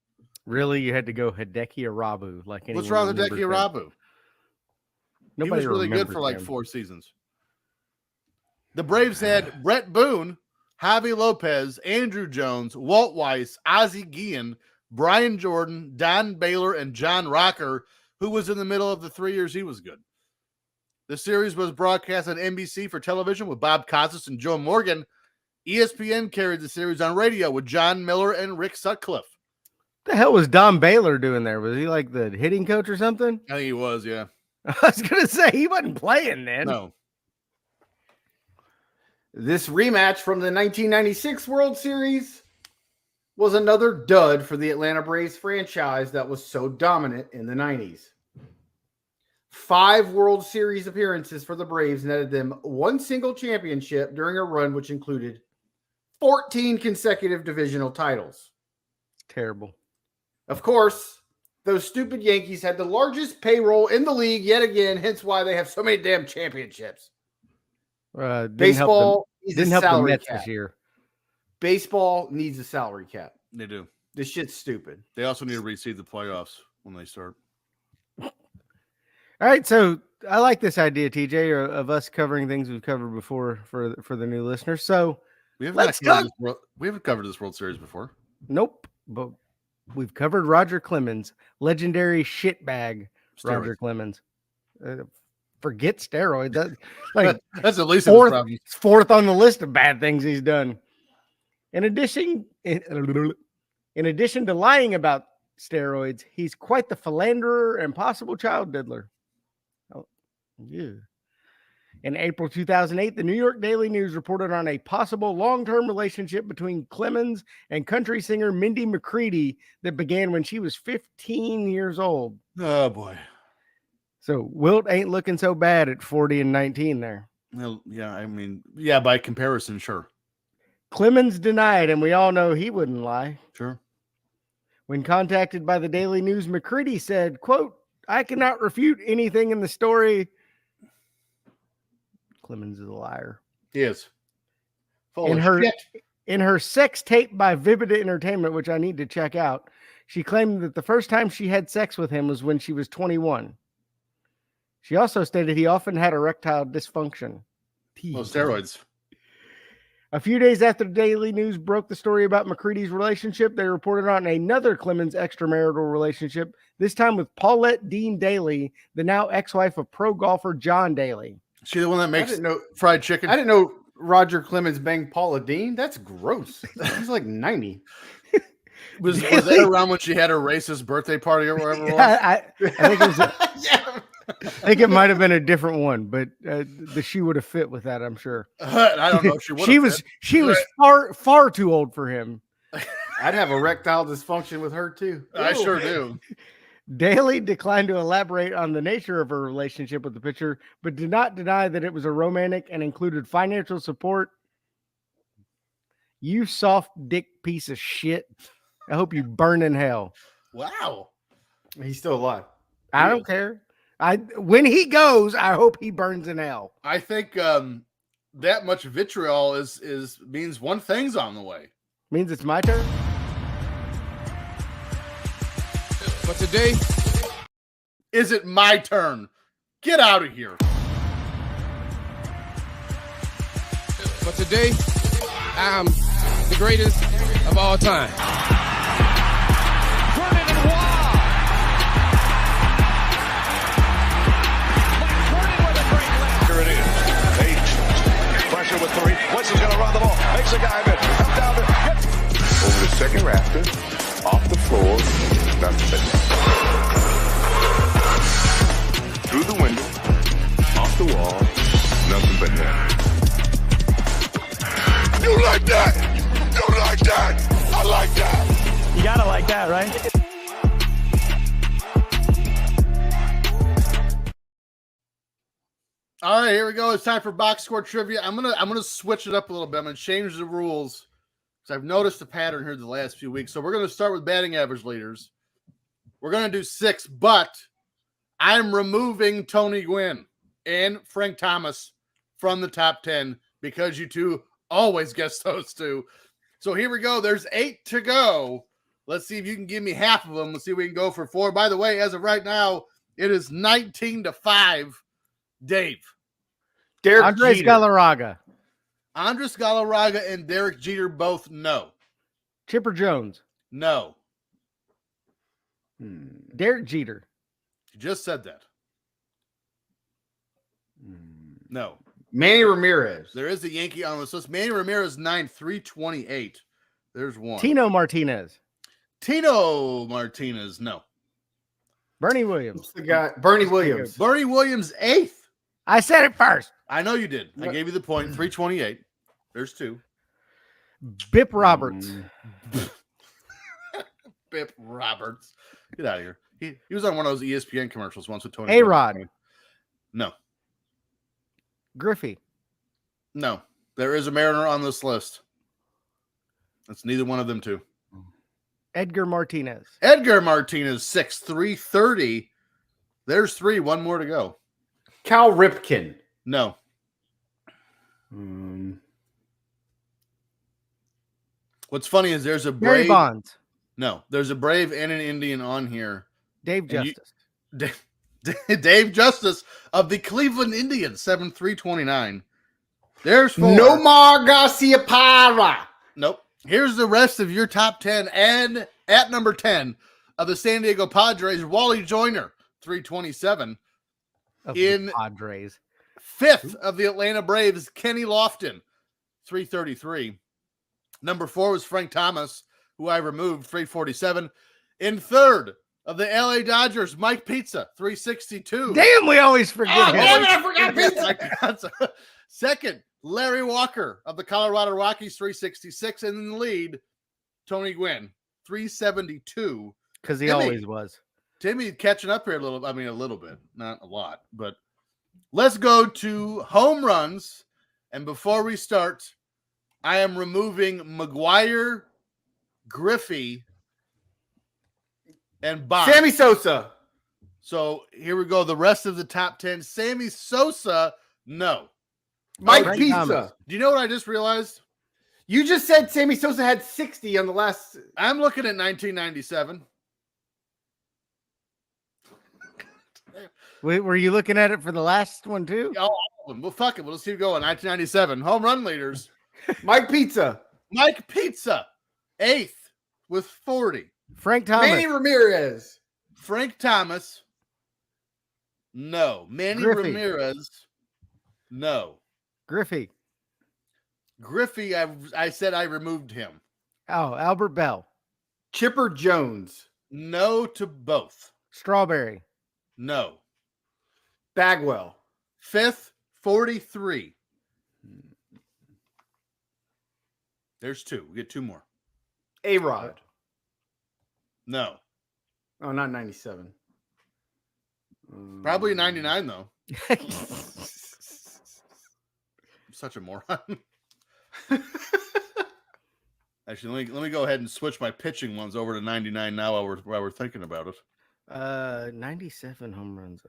Really, you had to go Hideki Arabu. Like What's anyone wrong with Hideki remembers him. Arabu? He Nobody was really good for remembers like him. 4 seasons. The Braves had Brett Boone, Javi Lopez, Andrew Jones, Walt Weiss, Ozzie Guillen, Brian Jordan, Don Baylor, and John Rocker, who was in the middle of the 3 years he was good. The series was broadcast on NBC for television with Bob Costas and Joe Morgan. ESPN carried the series on radio with John Miller and Rick Sutcliffe. What the hell was Don Baylor doing there? Was he like the hitting coach or something? I think he was, yeah. I was gonna say he wasn't playing then. No. This rematch from the 1996 World Series was another dud for the Atlanta Braves franchise that was so dominant in the 90s. 5 World Series appearances for the Braves netted them one single championship during a run which included 14 consecutive divisional titles. Terrible. Of course, those stupid Yankees had the largest payroll in the league yet again, hence why they have so many damn championships. Baseball needs Didn't a help the salary Mets cap. this year. Baseball needs a salary cap. They do. This shit's stupid. They also need to reseed the playoffs when they start. All right, so I like this idea, TJ, of us covering things we've covered before for the new listeners. So We haven't, Let's covered talk- this we haven't covered this World Series before. nope, but we've covered Roger Clemens, legendary shitbag Roger Steroids. Clemens. Forget steroids. That, like That's at least fourth, a problem. fourth on the list of bad things he's done. In addition to lying about steroids, he's quite the philanderer and possible child diddler. Oh, yeah. In April 2008, the New York Daily News reported on a possible long-term relationship between Clemens and country singer Mindy McCready that began when she was 15 years old. Oh boy. So Wilt ain't looking so bad at 40 and 19 there. Well, yeah, I mean, yeah, by comparison, sure. Clemens denied, and we all know he wouldn't lie. Sure. When contacted by the Daily News, McCready said, quote, "I cannot refute anything in the story." Clemens is a liar. He is. Full In of her- shit. In her sex tape by Vivid Entertainment, which I need to check out, she claimed that the first time she had sex with him was when she was 21. She also stated he often had erectile dysfunction. Well, steroids. A few days after the Daily News broke the story about McCready's relationship, they reported on another Clemens extramarital relationship, this time with Paulette Dean Daly, the now ex-wife of pro golfer John Daly. She the one that I makes didn't know. fried chicken. I didn't know Roger Clemens banged Paula Dean. That's gross. He's like 90. Was that around when she had her racist birthday party or wherever it was? I think it was. Yeah. I think it might have been a different one, but she would have fit with that. I'm sure. I don't know if she would. She was far too old for him. I'd have erectile dysfunction with her too. I Ew. sure do. Daly declined to elaborate on the nature of her relationship with the pitcher, but did not deny that it was a romantic and included financial support. You soft dick piece of shit. I hope you burn in hell. Wow. He's still alive. I don't care. When he goes, I hope he burns in hell. I think that much vitriol is means one thing's on the way. Means it's my turn. But today, Is it my turn? Get out of here. but today, I'm the greatest of all time. Here it is. H. Pressure with three. Winston's going to run the ball. Makes a guy miss. Comes down to over the second rafter. Off the floor. Nothing but net. Through the window. Off the wall. Nothing but net. You like that? You like that? I like that. You gotta like that, right? All right, here we go. It's time for box score trivia. I'm gonna switch it up a little bit. I'm gonna change the rules because I've noticed a pattern here the last few weeks. So we're gonna start with batting average leaders. We're gonna do 6, but I'm removing Tony Gwynn and Frank Thomas from the top 10 because you two always guess those two. So here we go. There's 8 to go. Let's see if you can give me half of them. Let's see if we can go for 4. By the way, as of right now, it is 19-5. Dave. Derek Andres Jeter. Galarraga. Andres Galarraga and Derek Jeter both no. Chipper Jones. No. Derek Jeter. You just said that. No. Manny Ramirez. There is a Yankee on this list. Manny Ramirez 9,328. There's one. Tino Martinez. Tino Martinez, no. Bernie Williams. What's the guy? Bernie Williams. Bernie Williams 8th. I said it first. I know you did. I gave you the point. 328. There's 2. Bip Roberts. Bip Roberts. Get out of here. He was on one of those ESPN commercials once with Tony. A-Rod. No. Griffey. No. There is a Mariner on this list. It's neither one of them two. Edgar Martinez. Edgar Martinez 6,330. There's 3. One more to go. Cal Ripken. No. What's funny is there's a Barry Brave. Bonds. No, there's a Brave and an Indian on here. Dave And you- Justice. Dave Justice of the Cleveland Indians 7,329. There's 4. Nomar Garcia Parra. Nope. Here's the rest of your top 10. And at number 10 of the San Diego Padres, Wally Joyner, 327. Of In- the Padres. 5th of the Atlanta Braves, Kenny Lofton, 333. Number 4 was Frank Thomas, who I removed, 347. In 3rd of the LA Dodgers, Mike Pizza, 362. Damn, we always forget Oh, him. damn it, I forgot Pizza. Mike Pizza. 2nd, Larry Walker of the Colorado Rockies, 366. And in the lead, Tony Gwynn, 372. Because he Timmy. always was. Timmy catching up here a little. I mean, a little bit, not a lot. But let's go to home runs. And before we start, I am removing McGuire, Griffey, and Bob. Sammy Sosa. So here we go. The rest of the top 10. Sammy Sosa, no. Mike Frank Pizza. Thomas. Do you know what I just realized? You just said Sammy Sosa had 60 on the last. I'm looking at 1997. Were you looking at it for the last one too? All of them. Well, fuck it. We'll just keep going. 1997. Home run leaders. Mike Pizza. Mike Pizza, 8th with 40. Frank Thomas. Manny Ramirez. Frank Thomas, no. Manny Griffey. Ramirez, no. Griffey. Griffey, I said I removed him. Oh, Albert Bell. Chipper Jones. No to both. Strawberry. No. Bagwell. 5th, 43. There's 2. We get 2 more. A-Rod. No. Oh, not 97. Probably 99, though. I'm such a moron. Actually, let me go ahead and switch my pitching ones over to 99 now while we're thinking about it. 97 home runs.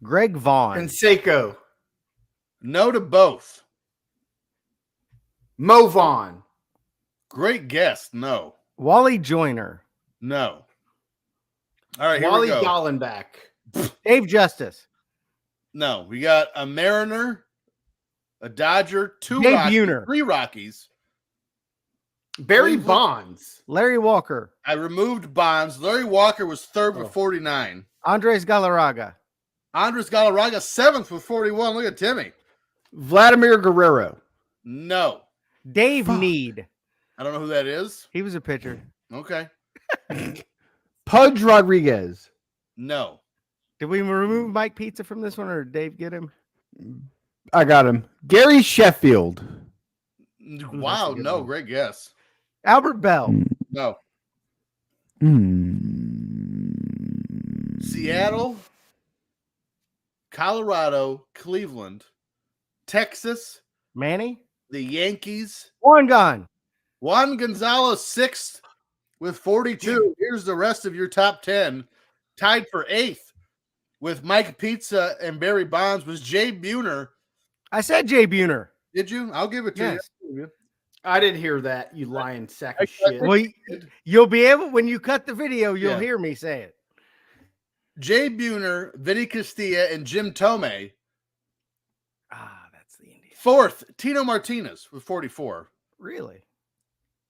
Greg Vaughn. Canseco. No to both. Mo Vaughn. Great guess. No. Wally Joyner. No. All right, here Wally we go. Gollenbach. Dave Justice. No, we got a Mariner, a Dodger, 2 Dave Rockies, Buhner. 3 Rockies. Barry Cleveland. Bonds. Larry Walker. I removed Bonds. Larry Walker was 3rd with 49. Andres Galarraga. Andres Galarraga, 7th with 41. Look at Timmy. Vladimir Guerrero. No. Dave Need. I don't know who that is. He was a pitcher. Okay. Pudge Rodriguez. No. Did we remove Mike Pizza from this one, or did Dave get him? I got him. Gary Sheffield. Wow. No. Great guess. Albert Bell. No. Seattle, Colorado, Cleveland, Texas, Manny. the Yankees. One gone. Juan Gonzalez, 6th with 42. Here's the rest of your top 10. Tied for 8th with Mike Pizza and Barry Bonds was Jay Buhner. I said Jay Buhner. Did you? I'll give it to Yes. you. I didn't hear that, you lying sack of shit. Well, you'll be able, when you cut the video, you'll Yeah. hear me say it. Jay Buhner, Vinny Castilla, and Jim Tomei. That's the Indian. 4th, Tino Martinez with 44. Really?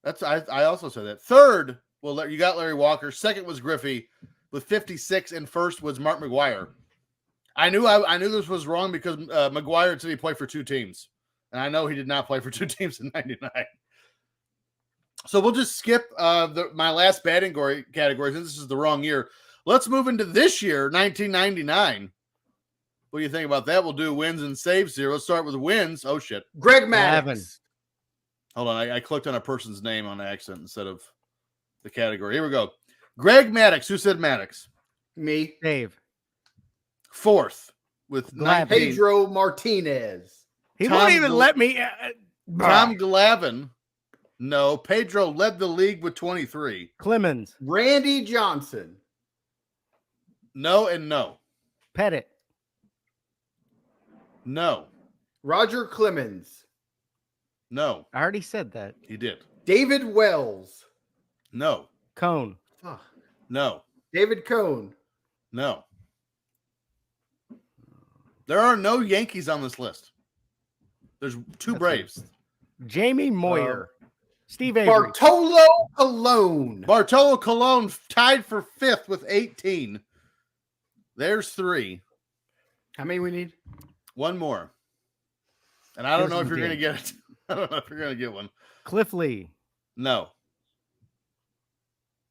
That's I also said that. 3rd, well, you got Larry Walker. 2nd was Griffey with 56, and 1st was Mark McGuire. I knew this was wrong because McGuire said he played for 2 teams, and I know he did not play for 2 teams in '99. So we'll just skip my last batting category since this is the wrong year. Let's move into this year, 1999. What do you think about that? We'll do wins and saves here. Let's start with wins. Oh shit! Greg Maddox. Hold on, I clicked on a person's name on accident instead of the category. Here we go. Greg Maddox. Who said Maddox? Me. Dave. 4th with Glavine. 19. Pedro Martinez. He Tom won't even Gl- let me. Tom Glavine. No. Pedro led the league with 23. Clemens. Randy Johnson. No and no. Pettit. No. Roger Clemens. No. I already said that. He did. David Wells. No. Cone. Fuck. No. David Cohn. No. There are no Yankees on this list. There's 2 Braves. Jamie Moyer. Steve Avery. Bartolo Colon. Bartolo Colon tied for 5th with 18. There's 3. How many we need? 1 more. And I don't Here's know if the you're going to deal. get it. I don't know if you're going to get one. Cliff Lee. No.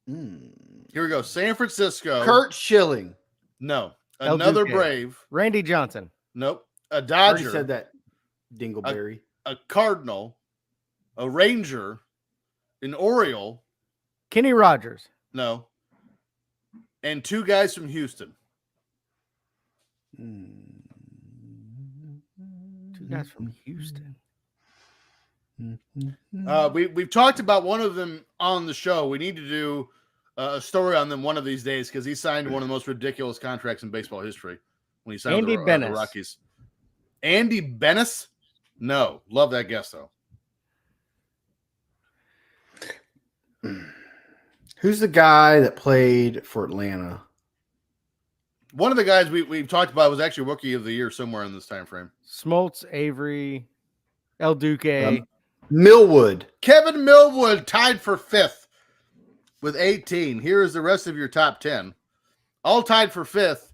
Here we go. San Francisco. Kurt Schilling. No. El Another Duque. Brave. Randy Johnson. Nope. A I already Dodger. said that. Dingleberry. A Cardinal. A Ranger. An Oriole. Kenny Rogers. No. And 2 guys from Houston. 2 guys from Houston. We've talked about one of them on the show. We need to do a story on them one of these days because he signed one of the most ridiculous contracts in baseball history when he signed Andy the Bennis. Rockies. Andy Bennis? No. Love that guess, though. Who's the guy that played for Atlanta? One of the guys we've talked about was actually Rookie of the Year somewhere in this time frame. Smoltz, Avery, El Duque. Millwood. Kevin Millwood tied for 5th with 18. Here is the rest of your top 10. All tied for 5th.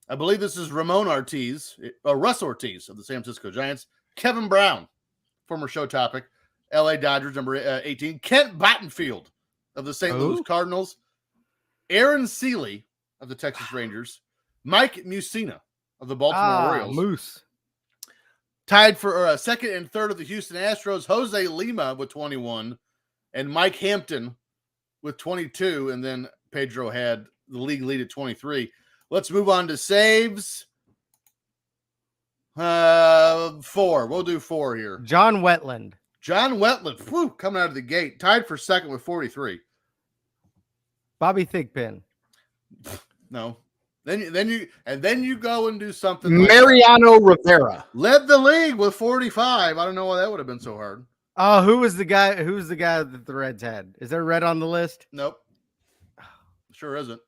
I believe this is Russ Ortiz of the San Francisco Giants. Kevin Brown, former show topic, LA Dodgers, number 18. Kent Bottenfield of the St. Louis Cardinals. Aaron Seeley of the Texas Rangers. Mike Mussina of the Baltimore Orioles. Moose. Tied for second and third of the Houston Astros, Jose Lima with 21, and Mike Hampton with 22, and then Pedro had the league lead at 23. Let's move on to saves. 4. We'll do 4 here. John Wetland. John Wetland, coming out of the gate, tied for second with 43. Bobby Thigpen. No. Then you go and do something. Mariano Rivera led the league with 45. I don't know why that would have been so hard. Oh, who was the guy that the Reds had? Is there red on the list? Nope. Sure isn't.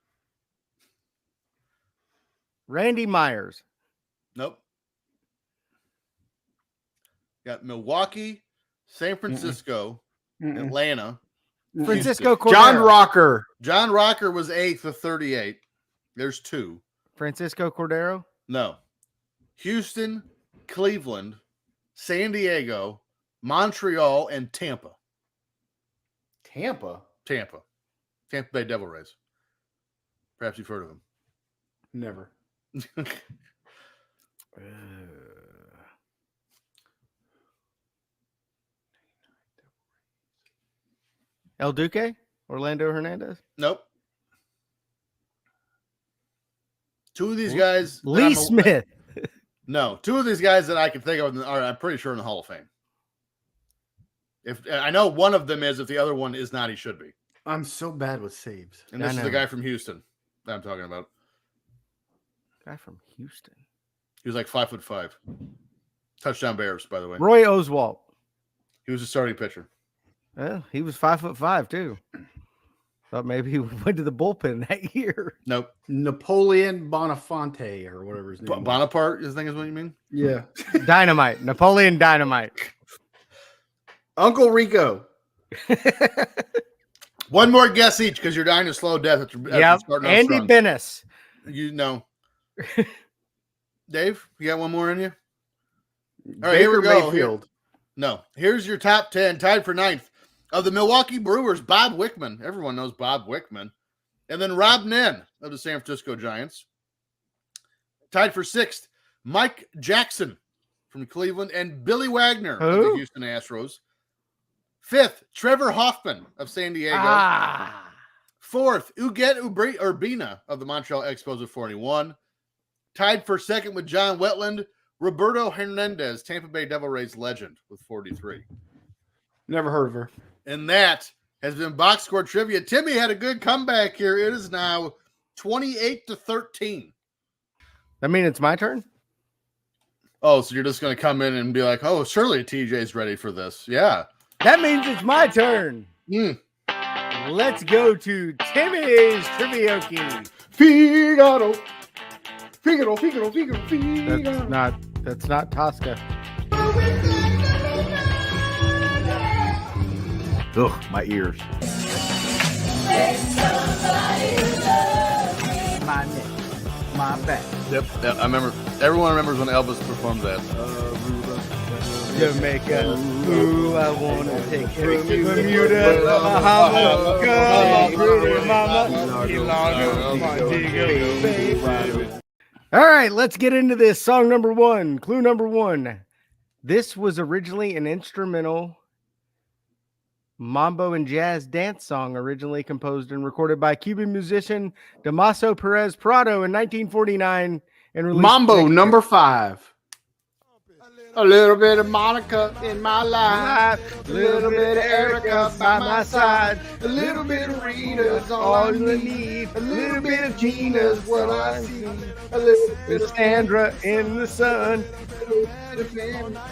Randy Myers. Nope. Got Milwaukee, San Francisco, Atlanta, Francisco Cordero. John Rocker. John Rocker was 8th with 38. There's 2. Francisco Cordero. No. Houston, Cleveland, San Diego, Montreal, and Tampa. Tampa Bay Devil Rays. Perhaps you've heard of them. Never. El Duque? Orlando Hernandez? Nope. 2 of these guys. Lee Smith. No, 2 of these guys that I can think of are, I'm pretty sure, in the Hall of Fame. If I know one of them is, if the other one is not, he should be. I'm so bad with saves. And this is the guy from Houston that I'm talking about. Guy from Houston. He was like 5'5". Touchdown Bears, by the way. Roy Oswalt. He was a starting pitcher. Well, he was 5'5" too. Thought maybe he went to the bullpen that year. Nope. Napoleon Boniface or whatever his name was. Bonaparte, I think is what you mean? Yeah. Dynamite. Napoleon Dynamite. Uncle Rico. One more guess each because you're dying a slow death. Yep. Andy Bennis. You know. Dave, you got one more in you? All right, Baker here we go. Mayfield. No. Here's your top 10, tied for 9th. Of the Milwaukee Brewers, Bob Wickman. Everyone knows Bob Wickman. And then Rob Nen of the San Francisco Giants. Tied for 6th, Mike Jackson from Cleveland and Billy Wagner of the Houston Astros. 5th, Trevor Hoffman of San Diego. 4th, Uget Urbina of the Montreal Expos with 41. Tied for 2nd with John Wetland, Roberto Hernandez, Tampa Bay Devil Rays legend with 43. Never heard of her. And that has been Box Score Trivia. Timmy had a good comeback here. It is now 28-13. That mean it's my turn? Oh, so you're just going to come in and be like, oh, surely TJ's ready for this. Yeah. That means it's my turn. Let's go to Timmy's Trivioki. Figaro. That's not Tosca. Ugh, my ears. My neck, my back. Yep. I remember. Everyone remembers when Elvis performed that. Jamaica, ooh, I want to take you to Bermuda, Bahama, come on, pretty mama. All right, let's get into this. Song number 1, clue number 1. This was originally an instrumental mambo and jazz dance song, originally composed and recorded by Cuban musician Damaso Perez Prado in 1949 and released Mambo number 5. A little bit of Monica in my life, a little bit of Erica by my side, a little bit of Rita's all you need, a little bit of Gina's what I see, a little bit of Sandra in the sun,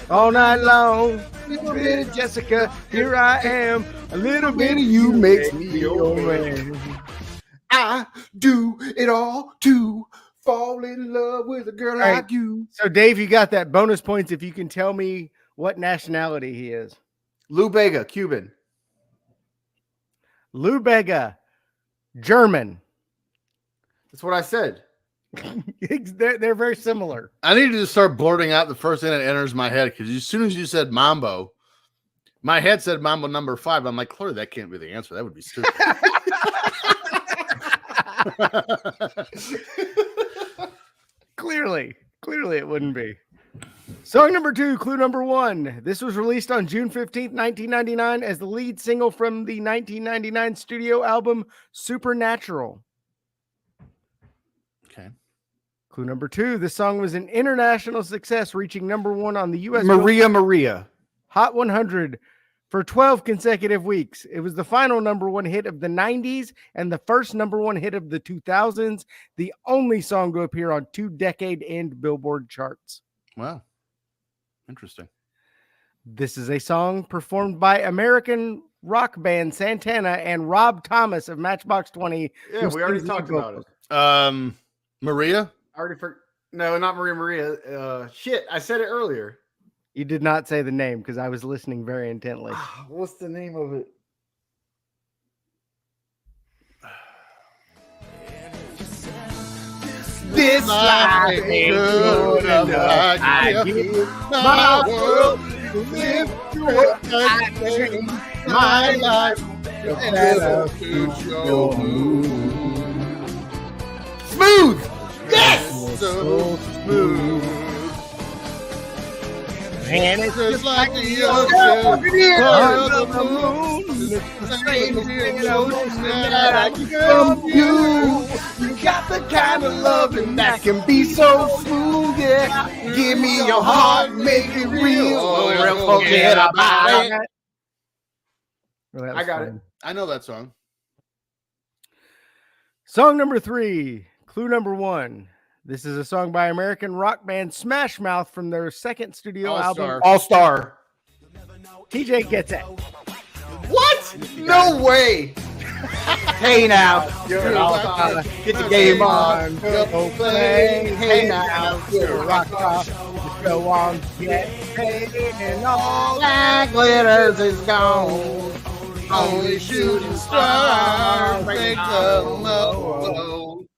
all night long, a little bit of Jessica, here I am, a little bit of you makes me your man. I do it all to fall in love with a girl right. like you. So, Dave, you got that. Bonus points if you can tell me what nationality he is. Lou Bega, Cuban. Lou Bega, German. That's what I said. They're very similar. I need to start blurting out the first thing that enters my head because as soon as you said Mambo, my head said Mambo number 5. I'm like, clearly that can't be the answer. That would be stupid. Clearly it wouldn't be. Song number 2, clue number 1. This was released on June 15th, 1999 as the lead single from the 1999 studio album Supernatural. Okay. Clue number 2. This song was an international success, reaching number 1 on the U.S. Maria. Hot 100 for 12 consecutive weeks. It was the final number 1 hit of the 90s and the first number 1 hit of the 2000s, the only song to appear on 2 decade-end Billboard charts. Wow. Interesting. This is a song performed by American rock band Santana and Rob Thomas of Matchbox 20. Yeah, we already talked about it. Maria? No, not Maria. Shit, I said it earlier. You did not say the name because I was listening very intently. What's the name of it? This life ain't good enough. I give my world to live through. I change my life. Smooth! Yes! So smooth. And it's Just like the ocean, ocean. the moon. It's the same emotion that I get from you. You got the kind of loving that can be so smooth. Yeah. Give me your heart, make it real, or else forget about it. Well, I got it. I know that song. Song number 3, clue number 1. This is a song by American rock band Smash Mouth from their second studio album, All Star. TJ Gets It. What? No way. Hey now, you're an all-star. Get the game on. Go play. Hey now, you're a rock star. Just go on, get paid, and all that glitters is gone. Only shooting stars make the most.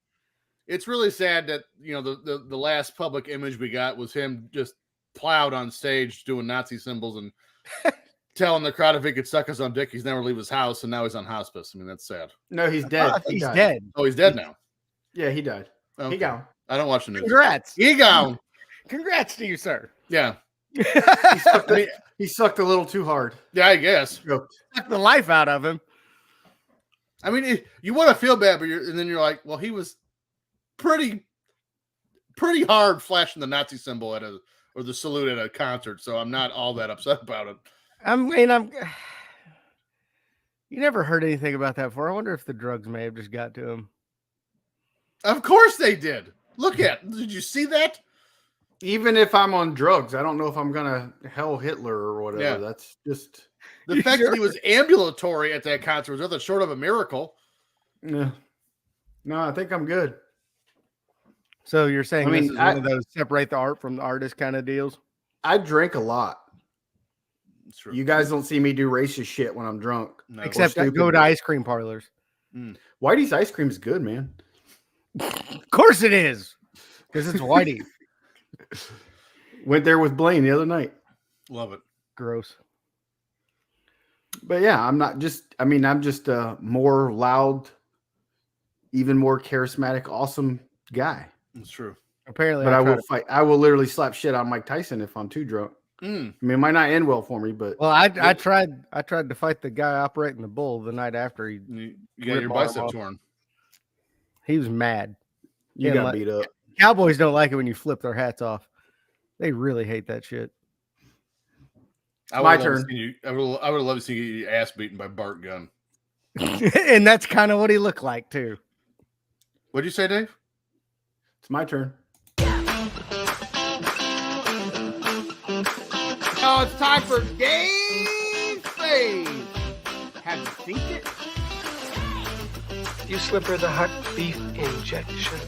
It's really sad that the last public image we got was him just plowed on stage doing Nazi symbols and telling the crowd if he could suck us on dick, he's never leave his house, and now he's on hospice. I mean, that's sad. No, he's dead. He's dead. Oh, he's dead now. Yeah, he died. Okay. He gone. I don't watch the news. Congrats. He gone. Congrats to you, sir. Yeah. He sucked a little too hard. Yeah, I guess. Sucked the life out of him. I mean, you want to feel bad, but and then you're like, well, he was pretty hard flashing the Nazi symbol or the salute at a concert, so I'm not all that upset about it. You never heard anything about that before. I wonder if the drugs may have just got to him. Of course they did. Did you see that? Even if I'm on drugs, I don't know if I'm gonna hell Hitler or whatever. Yeah. That's just The fact that he was ambulatory at that concert was nothing short of a miracle. no. I think I'm good. So you're saying I this mean, is one of those separate the art from the artist kind of deals? I drink a lot. It's true. You guys don't see me do racist shit when I'm drunk. No. Except I stupid. go to ice cream parlors. Whitey's ice cream is good, man. Of course it is. Because it's Whitey. Went there with Blaine the other night. Love it. Gross. But yeah, I'm just a more loud, even more charismatic, awesome guy. It's true. Apparently, But I will fight. I will literally slap shit on Mike Tyson if I'm too drunk. I mean, it might not end well for me, but Well, I tried to fight the guy operating the bull the night after You got your bicep torn. he was mad. you Yeah, got like- beat up. Cowboys don't like it when you flip their hats off. They really hate that shit. My turn. I would love to see you get your ass beaten by Bart Gunn. And that's kind of what he looked like too. What'd you say, Dave? It's my turn. Now it's time for Game Fave. Have you seen it? You slip her the hot beef injection.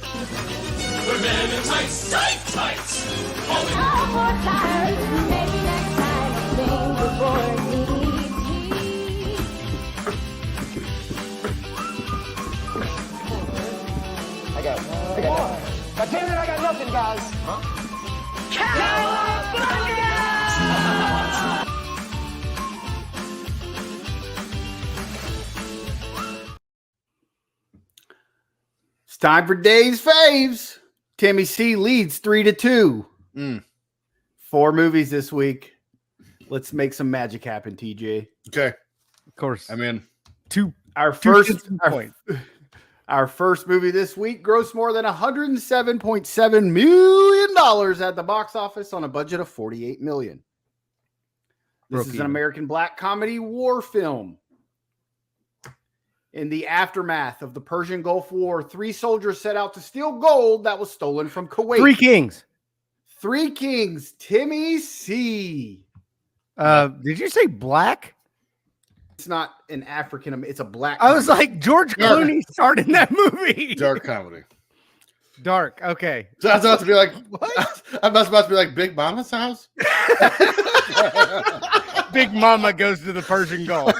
God damn it, I got nothing, guys. It's time for Dave's Faves. Timmy C leads 3-2. Mm. 4 movies this week. Let's make some magic happen, TJ. Okay. Of course. I'm in. Our Two first shits and point. our first movie this week grossed more than $107.7 million at the box office on a budget of $48 million. This Broke is even. an American black comedy war film. In the aftermath of the Persian Gulf War, 3 soldiers set out to steal gold that was stolen from Kuwait. Three Kings. Three Kings, Timmy C. Did you say black? It's not an African, it's a black. I was comedy. like, George Dark. Clooney starred in that movie. Dark comedy. Dark. Okay. So I was about to be like, what? I'm about to be like Big Mama's house. Big Mama goes to the Persian Gulf.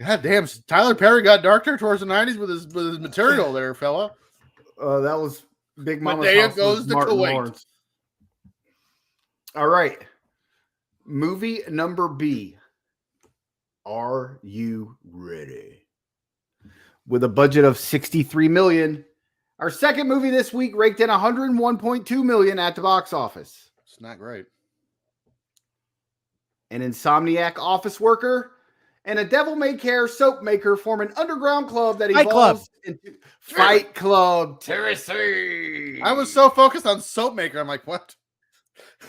God damn, Tyler Perry got darker towards the 90s with his material there, fella. That was Big Mama's Medea house goes with to Martin Kuwait. Lawrence. All right. Movie number B. Are you ready? With a budget of $63 million, our second movie this week raked in $101.2 million at the box office. It's not great. An insomniac office worker and a devil-may-care soap maker form an underground club that Fight Club. evolves into Fight Club. Terrace. I was so focused on Soap Maker. I'm like, what?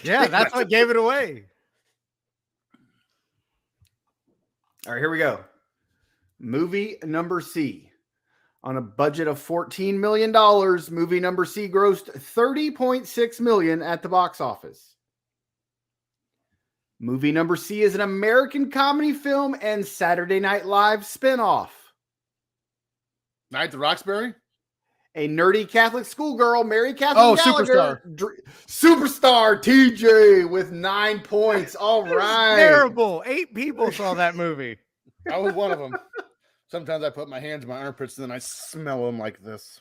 Yeah, that's what gave it away. All right, here we go. Movie number C. On a budget of $14 million, movie number C grossed $30.6 million at the box office. Movie number C is an American comedy film and Saturday Night Live spinoff. Night at the Roxbury? A nerdy Catholic schoolgirl, Mary Catherine Oh, Gallagher. Superstar TJ with 9 points. All right. Terrible. 8 people saw that movie. I was one of them. Sometimes I put my hands in my armpits and then I smell them like this.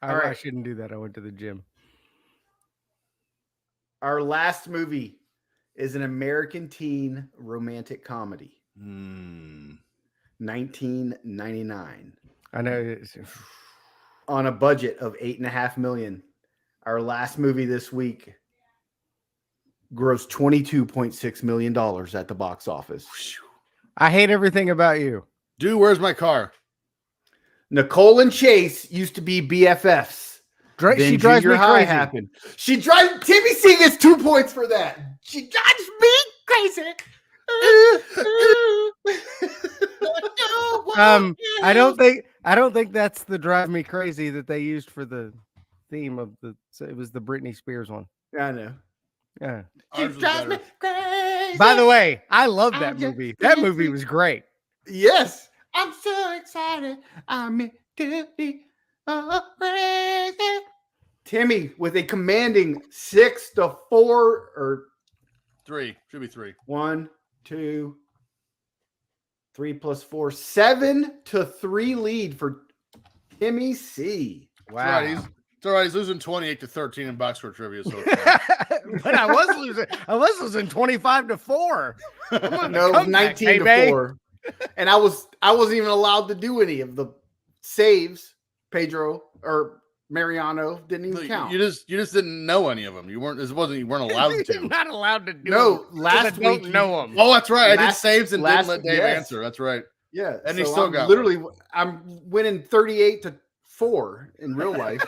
I, All right. I shouldn't do that. I went to the gym. Our last movie is an American teen romantic comedy. 1999. I know. It's, On a budget of $8.5 million. Our last movie this week grossed $22.6 million at the box office. I hate everything about you. Dude, where's my car? Nicole and Chase used to be BFFs. Then She drives junior me high crazy. happened. She drives. Timmy C gets 2 points for that. She drives me crazy. I don't think that's the Drive Me Crazy that they used for the theme of the. So it was the Britney Spears one. I know. Yeah. Ours was better. crazy. By the way, I love I'm that just movie. That movie crazy. was great. Yes, I'm so excited. I'm meant to be crazy. Timmy with a commanding 6-4 or 3. Should be 3. 1, 2, 3 plus 4, 7-3 lead for Timmy C. Wow. It's all right. He's losing 28-13 in box score trivia. So it's fine. But I was losing 25-4. I'm on the No, comeback, 19-4. baby. And I wasn't even allowed to do any of the saves. Pedro or Mariano didn't even count. You just didn't know any of them. You weren't allowed You're to. not allowed to do No, them, 'cause last I don't week know them. Oh, that's right. I did Last- saves and didn't last- let Dave yes. answer. That's right. Yeah, And he so still I'm got literally. I'm winning 38-4 in real life.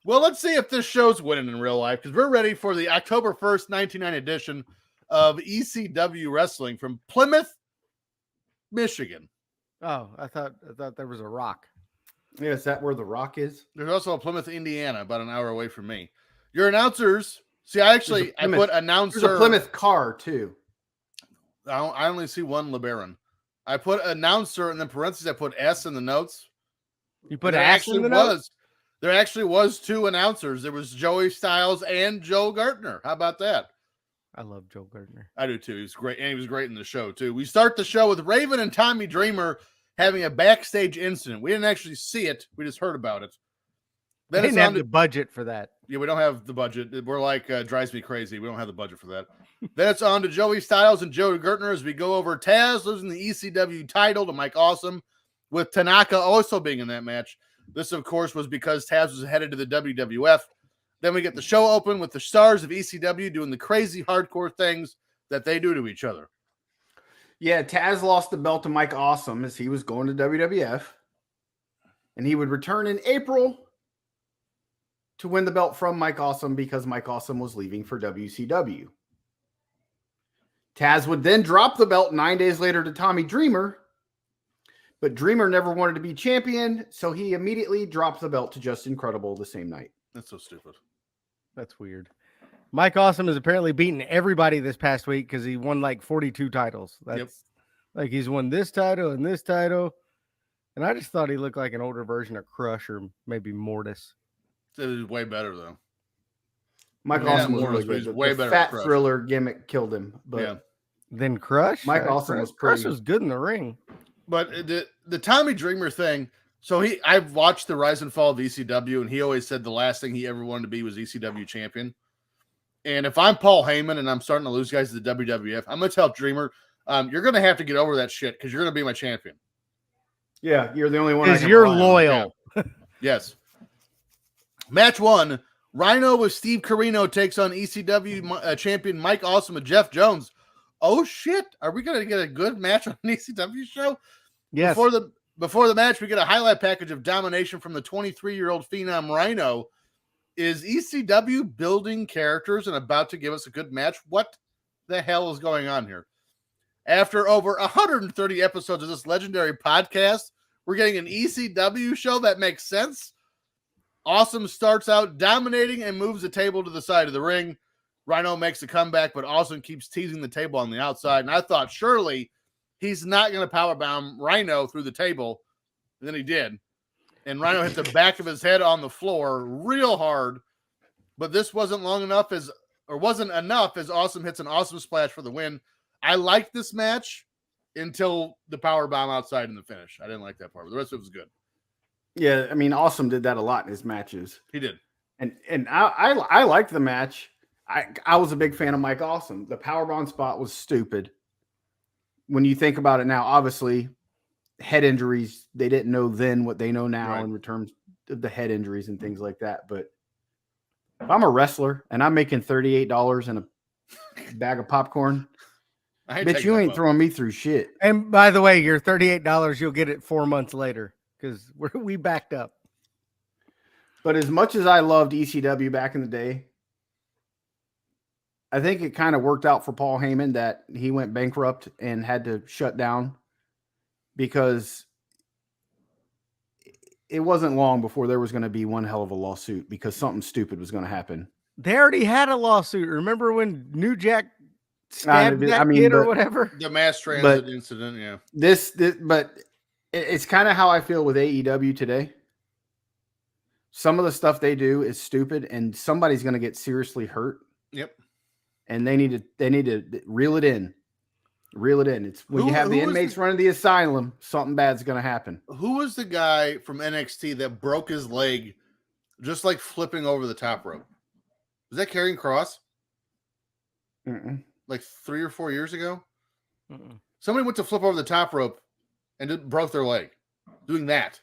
Well, let's see if this show's winning in real life because we're ready for the October 1st, 1999 edition of ECW Wrestling from Plymouth, Michigan. Oh, I thought there was a rock. Yeah, is that where the Rock is? There's also a Plymouth, Indiana, about an hour away from me. Your announcers. See, I put There's announcer. a Plymouth car too. I only see one LeBaron. I put announcer and then parentheses. I put S in the notes. You put there ass actually in the notes? was. There actually was 2 announcers. There was Joey Styles and Joe Gartner. How about that? I love Joe Gardner. I do too. He's great, and he was great in the show too. We start the show with Raven and Tommy Dreamer having a backstage incident. We didn't actually see it; we just heard about it. They Then didn't have the budget for that. Yeah, we don't have the budget. We're like drives me crazy. We don't have the budget for that. Then it's on to Joey Styles and Joe Gertner as we go over Taz losing the ECW title to Mike Awesome, with Tanaka also being in that match. This, of course, was because Taz was headed to the WWF. Then we get the show open with the stars of ECW doing the crazy hardcore things that they do to each other. Yeah, Taz lost the belt to Mike Awesome as he was going to WWF. And he would return in April to win the belt from Mike Awesome because Mike Awesome was leaving for WCW. Taz would then drop the belt 9 days later to Tommy Dreamer, but Dreamer never wanted to be champion, so he immediately dropped the belt to Just Incredible the same night. That's so stupid. That's weird. Mike Awesome has apparently beaten everybody this past week because he won like 42 titles. That's like he's won this title and this title. And I just thought he looked like an older version of Crush or maybe Mortis. It was way better, though. Mike Yeah, Awesome was Morris really was good. way The better Fat than Crush. Thriller gimmick killed him. But Yeah. Then Crush? Mike Awesome was Crush pretty- was good in the ring. But the Tommy Dreamer thing, so I've watched the rise and fall of ECW, and he always said the last thing he ever wanted to be was ECW champion. And if I'm Paul Heyman and I'm starting to lose guys to the WWF, I'm going to tell Dreamer, you're going to have to get over that shit because you're going to be my champion. yeah, you're the only one. I Because can you're rely on. loyal. Yes. Match 1, Rhino with Steve Corino takes on ECW champion Mike Awesome with Jeff Jones. Oh, shit. Are we going to get a good match on an ECW show? Yes. Before the match, we get a highlight package of domination from the 23-year-old Phenom Rhino. Is ECW building characters and about to give us a good match? What the hell is going on here? After over 130 episodes of this legendary podcast, we're getting an ECW show that makes sense. Awesome starts out dominating and moves the table to the side of the ring. Rhino makes a comeback, but Awesome keeps teasing the table on the outside. And I thought surely he's not going to powerbomb Rhino through the table. And then he did. And Rhino hit the back of his head on the floor real hard. But this wasn't enough as Awesome hits an awesome splash for the win. I liked this match until the powerbomb outside in the finish. I didn't like that part, but the rest of it was good. Yeah, I mean, Awesome did that a lot in his matches. He did. And I liked the match. I was a big fan of Mike Awesome. The powerbomb spot was stupid. When you think about it now, obviously, head injuries, they didn't know then what they know now Right. in terms of the head injuries and things like that. But if I'm a wrestler and I'm making $38 and a bag of popcorn, bitch, you ain't throwing me through shit. And by the way, your $38, you'll get it 4 months later because we backed up. But as much as I loved ECW back in the day, I think it kind of worked out for Paul Heyman that he went bankrupt and had to shut down because it wasn't long before there was going to be one hell of a lawsuit because something stupid was going to happen. They already had a lawsuit. Remember when New Jack stabbed that kid or whatever? The mass transit incident, yeah. But it's kind of how I feel with AEW today. Some of the stuff they do is stupid, and somebody's going to get seriously hurt. Yep. And they need to reel it in. Reel it in. It's when you have the inmates running the asylum, something bad's going to happen. Who was the guy from NXT that broke his leg just like flipping over the top rope? Was that Karrion Kross? Like 3 or 4 years ago? Somebody went to flip over the top rope and it broke their leg doing that.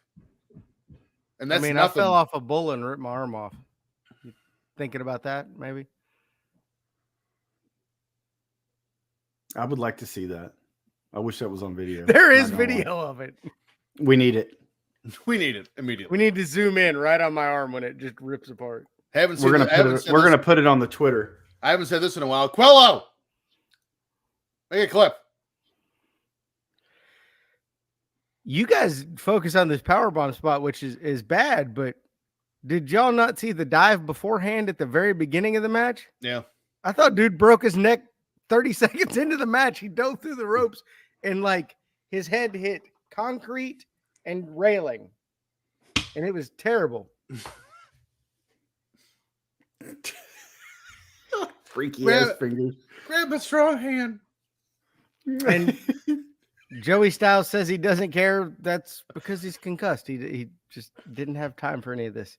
And that's I fell off a bull and ripped my arm off. You thinking about that, maybe? I would like to see that. I wish that was on video. There is video of it. We need it. We need it immediately. We need to zoom in right on my arm when it just rips apart. We're gonna put it on the Twitter. I haven't said this in a while. Quello, make a clip. You guys focus on this powerbomb spot, which is bad, but did y'all not see the dive beforehand at the very beginning of the match? Yeah. I thought dude broke his neck 30 seconds into the match. He dove through the ropes and like his head hit concrete and railing, and it was terrible. Freaky ass fingers. Grab a strong hand. And Joey Styles says he doesn't care. That's because he's concussed. He just didn't have time for any of this.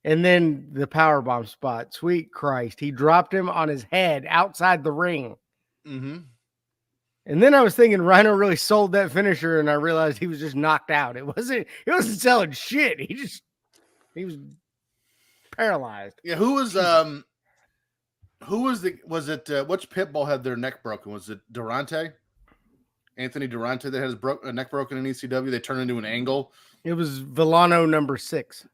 And then the powerbomb spot. Sweet Christ. He dropped him on his head outside the ring. Mm-hmm. And then I was thinking Rhino really sold that finisher, and I realized he was just knocked out. He wasn't selling shit. He was paralyzed. Yeah, was it which Pitbull had their neck broken? Was it Durante? Anthony Durante that had his neck broken in ECW. They turned into an angle. It was Villano number 6.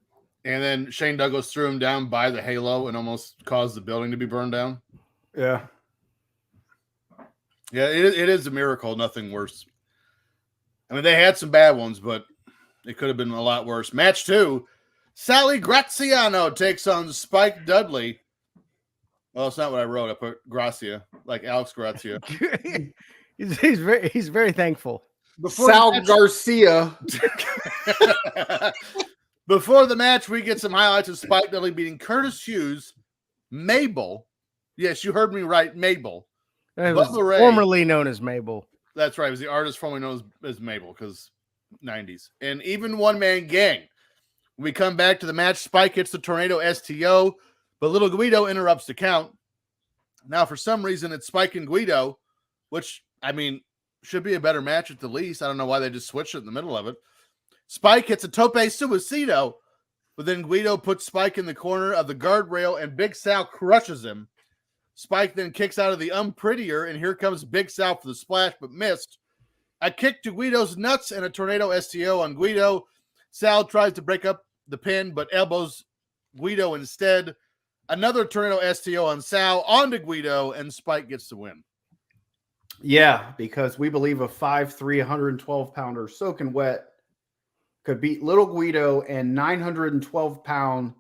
And then Shane Douglas threw him down by the halo and almost caused the building to be burned down. Yeah. Yeah, it is a miracle. Nothing worse. I mean, they had some bad ones, but it could have been a lot worse. Match 2. Sally Graziano takes on Spike Dudley. Well, it's not what I wrote. I put Gracia, like Alex Gracia. he's very thankful. Sal Garcia. Before the match, we get some highlights of Spike Dudley beating Curtis Hughes, Mabel. Yes, you heard me right, Mabel. It was formerly known as Mabel. That's right. It was the artist formerly known as Mabel because 90s. And even one-man gang. When we come back to the match, Spike hits the Tornado STO, but Little Guido interrupts the count. Now, for some reason, it's Spike and Guido, which, I mean, should be a better match at the least. I don't know why they just switched it in the middle of it. Spike hits a tope suicido, but then Guido puts Spike in the corner of the guardrail, and Big Sal crushes him. Spike then kicks out of the unprettier, and here comes Big Sal for the splash, but missed. A kick to Guido's nuts and a Tornado STO on Guido. Sal tries to break up the pin, but elbows Guido instead. Another Tornado STO on Sal, onto Guido, and Spike gets the win. Yeah, because we believe a 5'3", 112-pounder soaking wet could beat Little Guido and 912-pound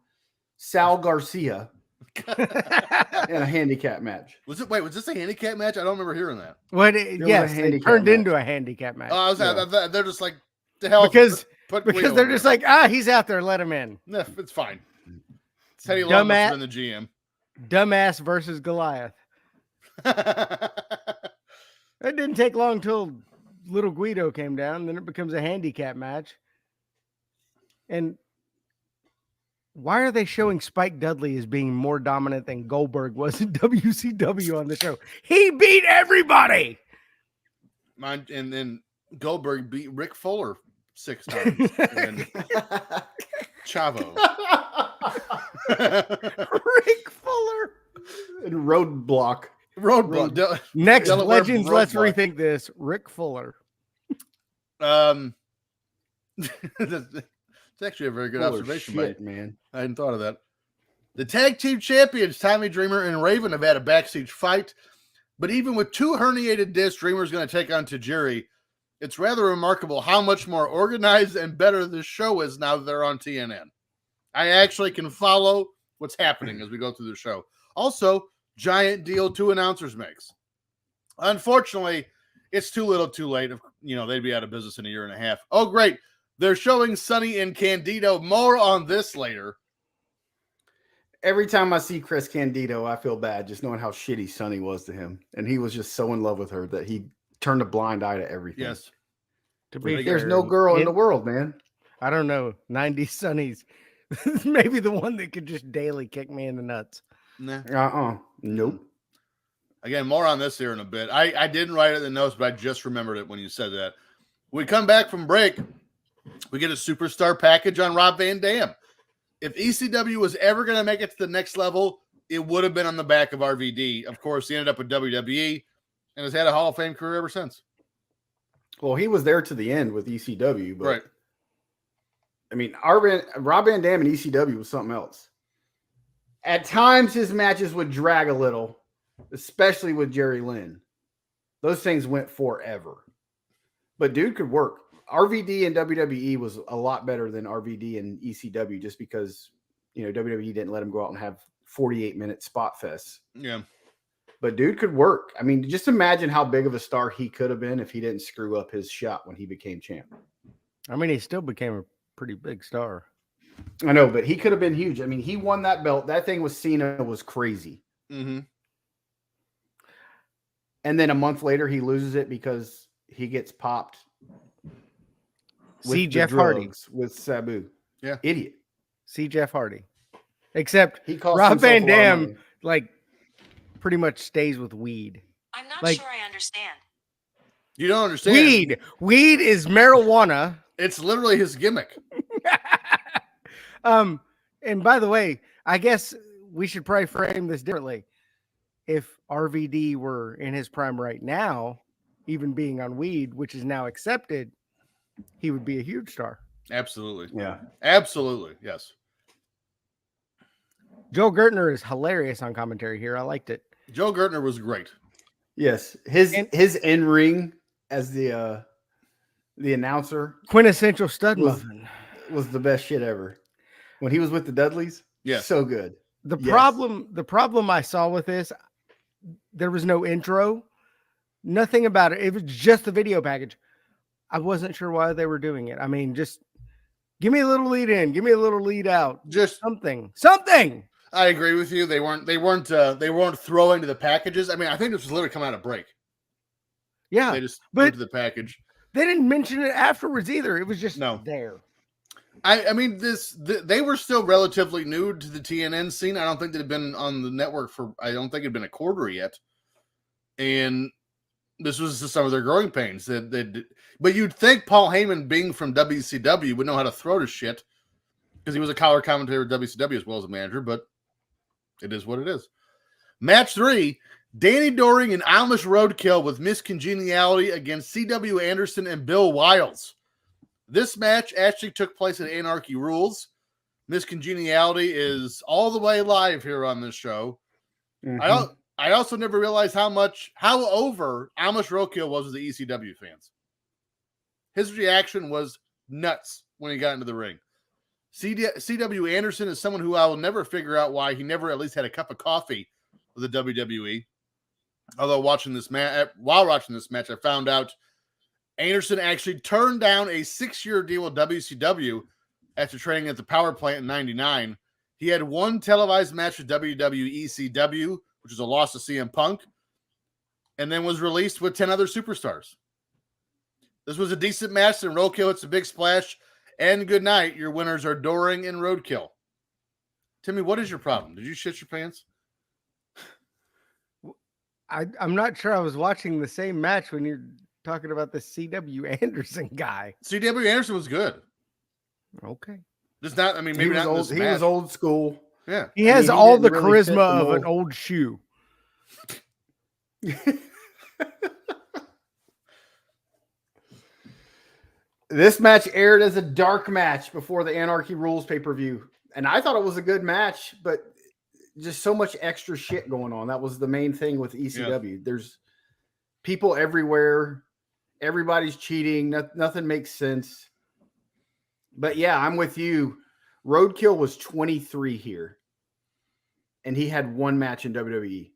Sal Garcia in a handicap match. Was this a handicap match? I don't remember hearing that. Yes, it turned into a handicap match. They're just like, the hell. Because they're just like, he's out there, let him in. No, it's fine. Teddy Long must have been the GM. Dumbass versus Goliath. It didn't take long till Little Guido came down. Then it becomes a handicap match. And why are they showing Spike Dudley as being more dominant than Goldberg was in WCW on the show? He beat everybody. And then Goldberg beat Rick Fuller 6 times. And Chavo. Rick Fuller. And Roadblock. Next Delaware Legends, let's Roadblock. rethink this. Rick Fuller. It's actually a very good observation, man. I hadn't thought of that. The tag team champions, Tommy Dreamer and Raven, have had a backstage fight. But even with 2 herniated discs, Dreamer's going to take on Tajiri. It's rather remarkable how much more organized and better this show is now that they're on TNN. I actually can follow what's happening as we go through the show. Also, giant deal 2 announcers makes. Unfortunately, it's too little too late. They'd be out of business in a year and a half. Oh, great. They're showing Sonny and Candido. More on this later. Every time I see Chris Candido, I feel bad just knowing how shitty Sonny was to him. And he was just so in love with her that he turned a blind eye to everything. Yes. There's no girl in the world, man. I don't know. 90s Sonny's maybe the one that could just daily kick me in the nuts. Nah. Nope. Again, more on this here in a bit. I didn't write it in the notes, but I just remembered it when you said that. We come back from break. We get a superstar package on Rob Van Dam. If ECW was ever going to make it to the next level, it would have been on the back of RVD. Of course, he ended up with WWE and has had a Hall of Fame career ever since. Well, he was there to the end with ECW, but right. I mean, Rob Van Dam and ECW was something else. At times, his matches would drag a little, especially with Jerry Lynn. Those things went forever. But dude could work. RVD and WWE was a lot better than RVD and ECW just because, WWE didn't let him go out and have 48-minute spot fests. Yeah. But dude could work. I mean, just imagine how big of a star he could have been if he didn't screw up his shot when he became champ. I mean, he still became a pretty big star. I know, but he could have been huge. I mean, he won that belt. That thing with Cena was crazy. Mm-hmm. And then a month later, he loses it because he gets popped. See the Jeff Hardy drugs with Sabu. Yeah. Idiot. See Jeff Hardy. Except He cost Rob himself Van a lot of Dam, money. like, pretty much stays with weed. I'm not Like- sure I understand. You don't understand. Weed is marijuana. It's literally his gimmick. And by the way, I guess we should probably frame this differently. If RVD were in his prime right now, even being on weed, which is now accepted, he would be a huge star. Absolutely. Yeah. Absolutely. Yes. Joe Gertner is hilarious on commentary here. I liked it. Joe Gertner was great. Yes. His in ring as the announcer Quintessential stud Was- muffin. was the best shit ever. When he was with the Dudleys, Yes. so good. The Yes. problem I saw with this, there was no intro, nothing about it. It was just the video package. I wasn't sure why they were doing it. I mean, just give me a little lead in, give me a little lead out, Just something. I agree with you. They weren't throwing to the packages. I mean, I think this was literally coming out of break. Yeah, They just but- went to the package. they didn't mention it afterwards either. It was just No. there. I mean, they were still relatively new to the TNN scene. I don't think they'd been on the network I don't think it'd been a quarter yet. And this was just some of their growing pains. But you'd think Paul Heyman, being from WCW, would know how to throw to shit because he was a collar commentator at WCW as well as a manager, but it is what it is. Match 3, Danny Doring and Amish Roadkill with Miscongeniality against C.W. Anderson and Bill Wiles. This match actually took place at Anarchy Rules. Miscongeniality is all the way live here on this show. Mhm. I also never realized how over Amish Roadkill was with the ECW fans. His reaction was nuts when he got into the ring. C.W. Anderson is someone who I will never figure out why he never at least had a cup of coffee with the WWE. Although while watching this match, I found out Anderson actually turned down a 6-year deal with WCW after training at the power plant in '99. He had one televised match with WWE ECW, which was a loss to CM Punk, and then was released with 10 other superstars. This was a decent match, and Roadkill hits a big splash. And good night. Your winners are Doring and Roadkill. Timmy, what is your problem? Did you shit your pants? I'm not sure I was watching the same match when you're talking about the C.W. Anderson guy. C.W. Anderson was good. Okay. Just not, I mean, maybe He was not in old. this He was match. old school. Yeah. He has he all the didn't really fit charisma the of an mold. old shoe. This match aired as a dark match before the Anarchy Rules pay-per-view. And I thought it was a good match, but just so much extra shit going on. That was the main thing with ECW. There's people everywhere. Everybody's cheating. Nothing makes sense. But yeah, I'm with you. Roadkill was 23 here. And he had one match in WWE.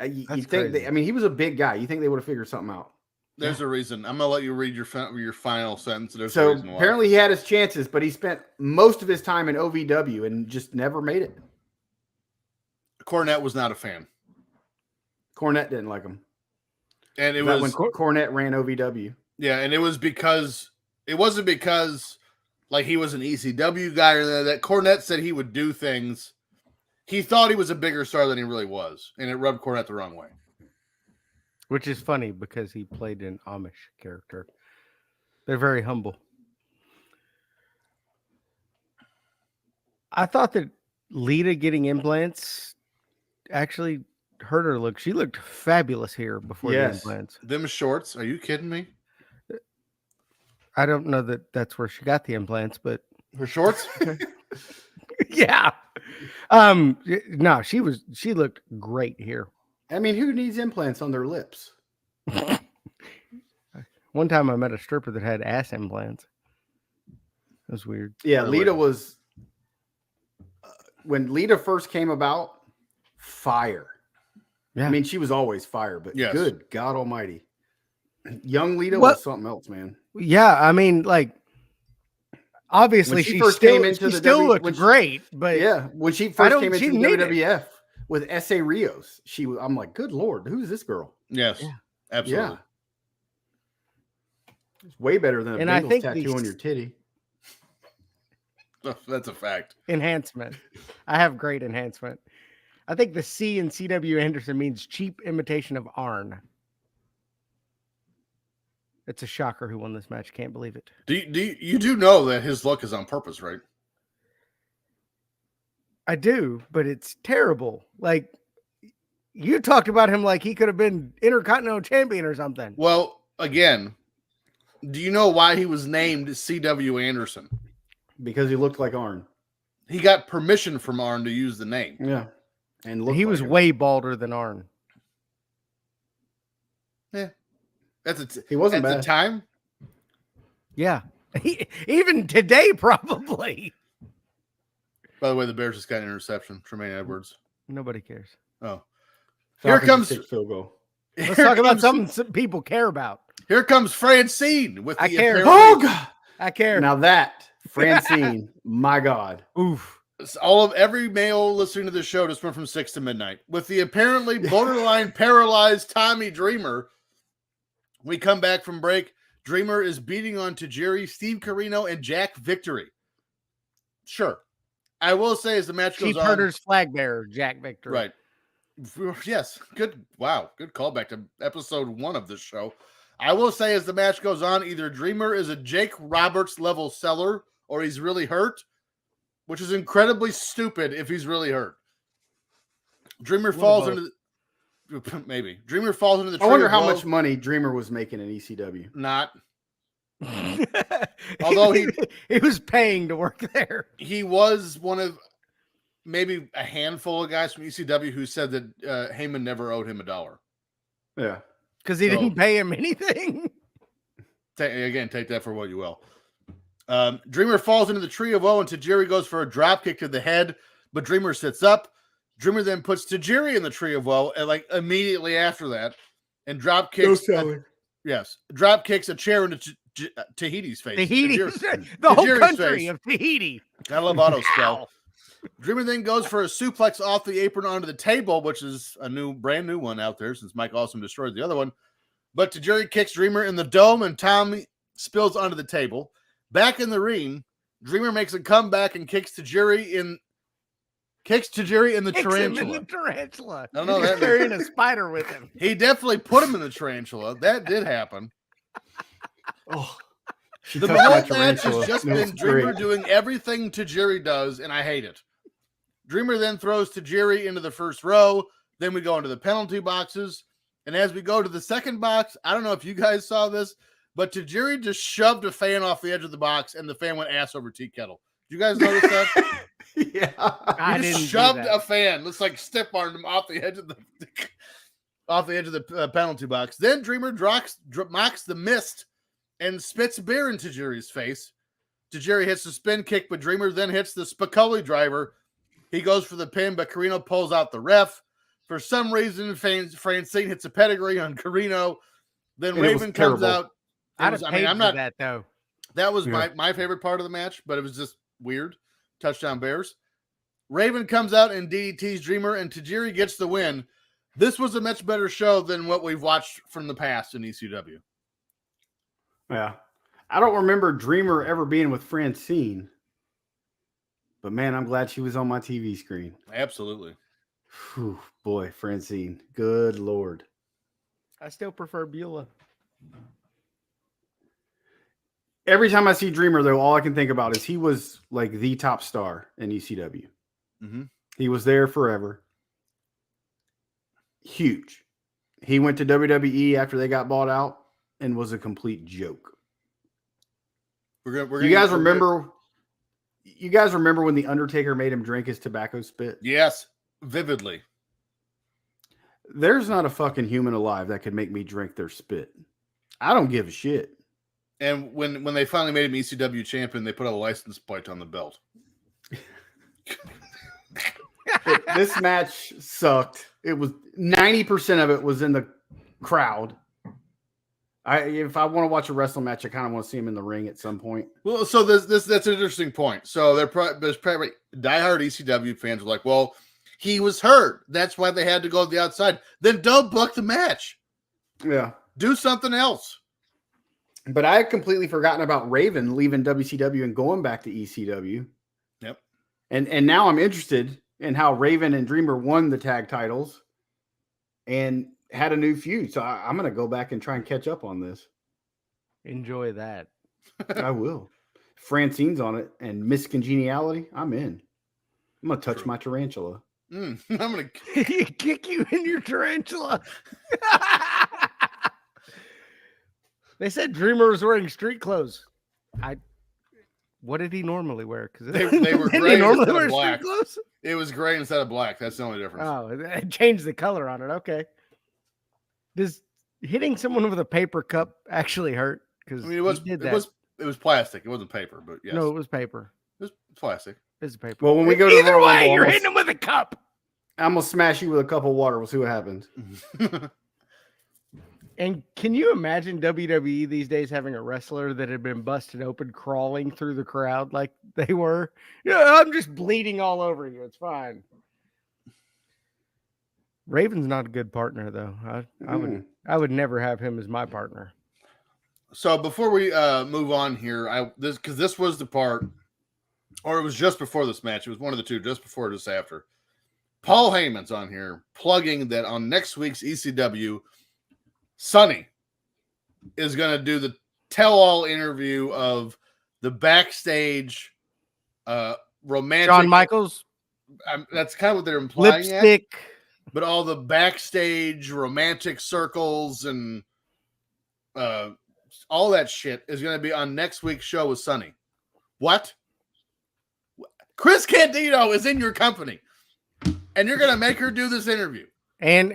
You That's think crazy. I mean, he was a big guy. You think they would have figured something out? There's a reason. I'm going to let you read your final sentence. There's a So reason why. apparently he had his chances, but he spent most of his time in OVW and just never made it. Cornette was not a fan. Cornette didn't like him. And it That was, when Cornette ran OVW. yeah, and it was because, it wasn't because like he was an ECW guy or that. Cornette said he would do things. He thought he was a bigger star than he really was, and it rubbed Cornette the wrong way. Which is funny because he played an Amish character. They're very humble. I thought that Lita getting implants actually hurt her look. She looked fabulous here before the Yes. implants. Them shorts? Are you kidding me? I don't know that that's where she got the implants, but Her shorts? yeah. No, she looked great here. I mean, who needs implants on their lips? One time I met a stripper that had ass implants. It was weird. Yeah, Really? Lita was when Lita first came about, fire. Yeah. I mean, she was always fire, but Yes. good God Almighty, young Lita What- was something else, man. Yeah, I mean, like, obviously When she she first still, came into she the still W- looked when she- great, but Yeah, when she I first don't- came she into the didn't need it. WWF with S.A. Rios, I'm like, good Lord, who's this girl? Yes, Yeah. absolutely. Yeah, it's way better than a And I Bengals think tattoo these- on your titty. That's a fact. enhancement. I have great enhancement. I think the C in CW Anderson means cheap imitation of Arn. It's a shocker who won this match. Can't believe it. You do know that his look is on purpose, right? I do, but it's terrible. Like, you talked about him like he could have been Intercontinental Champion or something. Well, again, do you know why he was named C.W. Anderson? Because he looked like Arn. He got permission from Arn to use the name. Yeah, and looked He like was him. way balder than Arn. He wasn't at bad. the time. Yeah. Even today, probably. By the way, the Bears just got an interception. Tremaine Edwards. Nobody cares. Oh, Falcons here comes kick field goal. Let's here talk about comes- something some people care about. Here comes Francine with I the care. apparently- God! I care. Now that Francine, my God, Oof. every male listening to this show just went from 6 to midnight with the apparently borderline paralyzed Tommy Dreamer. We come back from break. Dreamer is beating on Tajiri, Steve Corino, and Jack Victory. Sure, I will say as the match goes Chief on, Herder's flag bearer, Jack Victor. right? Yes, good. Wow, good callback to episode 1 of this show. I will say as the match goes on, either Dreamer is a Jake Roberts level seller or he's really hurt, which is incredibly stupid if he's really hurt. Dreamer falls into maybe Dreamer falls into the I tree wonder of how woe. much money Dreamer was making in ECW. Not. Although he was paying to work there. he was one of maybe a handful of guys from ECW who said that Heyman never owed him $1. Yeah, Because he So- didn't pay him anything. Take that for what you will. Dreamer falls into the tree of woe, and Tajiri goes for a drop kick to the head, but Dreamer sits up. Dreamer then puts Tajiri in the tree of woe, and like immediately after that, and drop kicks. Drop kicks a chair into Tahiti's face. Tahiti. Tajiri- The whole Tajiri's country face. of Tahiti. I love auto spell. Dreamer then goes for a suplex off the apron onto the table, which is a brand new one out there since Mike Awesome destroyed the other one. But Tajiri kicks Dreamer in the dome, and Tommy spills onto the table. Back in the ring, Dreamer makes a comeback and kicks Tajiri in the Kicks him in tarantula. the tarantula. I don't know He's that. carrying a spider with him. He definitely put him in the tarantula. That did happen. Oh, she The touched whole my match has tarantula. just That been was Dreamer great. doing everything Tajiri does, and I hate it. Dreamer then throws Tajiri into the first row. Then we go into the penalty boxes. And as we go to the second box, I don't know if you guys saw this, but Tajiri just shoved a fan off the edge of the box, and the fan went ass over tea kettle. Did you guys notice that? Yeah, I He didn't just do shoved that. a fan. Looks like stiff armed him off the edge of the penalty box. Then Dreamer mocks the mist and spits beer in Tajiri's face. Tajiri hits the spin kick, but Dreamer then hits the Spicoli driver. He goes for the pin, but Carino pulls out the ref. For some reason, Francine hits a pedigree on Carino. Then And it was Raven comes terrible. out. I'd have paid for that, though. That was Yeah. my favorite part of the match, but it was just weird. Touchdown Bears. Raven comes out and DDT's Dreamer, and Tajiri gets the win. This was a much better show than what we've watched from the past in ECW. yeah. I don't remember Dreamer ever being with Francine, but man, I'm glad she was on my TV screen. Absolutely. Whew, boy, Francine, good Lord. I still prefer Beulah. Every time I see Dreamer, though, all I can think about is he was like the top star in ECW. Mhm. He was there forever. Huge. He went to WWE after they got bought out and was a complete joke. You guys remember when The Undertaker made him drink his tobacco spit? Yes, vividly. There's not a fucking human alive that could make me drink their spit. I don't give a shit. And when they finally made him ECW champion, they put a license plate on the belt. This match sucked. It was 90% of it was in the crowd. If I want to watch a wrestling match, I kind of want to see him in the ring at some point. Well, so that's an interesting point. So there's probably diehard ECW fans are like, well, he was hurt. That's why they had to go to the outside. Then don't book the match. Yeah. Do something else. But I had completely forgotten about Raven leaving WCW and going back to ECW. Yep. And now I'm interested in how Raven and Dreamer won the tag titles and had a new feud. So I'm going to go back and try and catch up on this. Enjoy that. I will. Francine's on it and Miss Congeniality. I'm in. I'm going to touch my tarantula. I'm going to kick you in your tarantula. They said Dreamer was wearing street clothes. What did he normally wear? Because they were gray instead of black. Clothes? It was gray instead of black. That's the only difference. Oh, it changed the color on it. Okay. Does hitting someone with a paper cup actually hurt? Because it was plastic. It wasn't paper, but yes. No, it was paper. It was plastic. It's paper. Well, when we go to either the way, Rumble, you're hitting him with a cup. I'm gonna smash you with a cup of water. We'll see what happens. And can you imagine WWE these days having a wrestler that had been busted open, crawling through the crowd like they were? Yeah, I'm just bleeding all over you. It's fine. Raven's not a good partner, though. I would never have him as my partner. So before we move on here, because this was the part, or it was just before this match. It was one of the two, just before or just after. Paul Heyman's on here plugging that on next week's ECW, Sonny is going to do the tell-all interview of the backstage romantic. Shawn Michaels. That's kind of what they're implying. Lipstick. But all the backstage romantic circles and all that shit is going to be on next week's show with Sonny. What? Chris Candido is in your company, and you're going to make her do this interview. And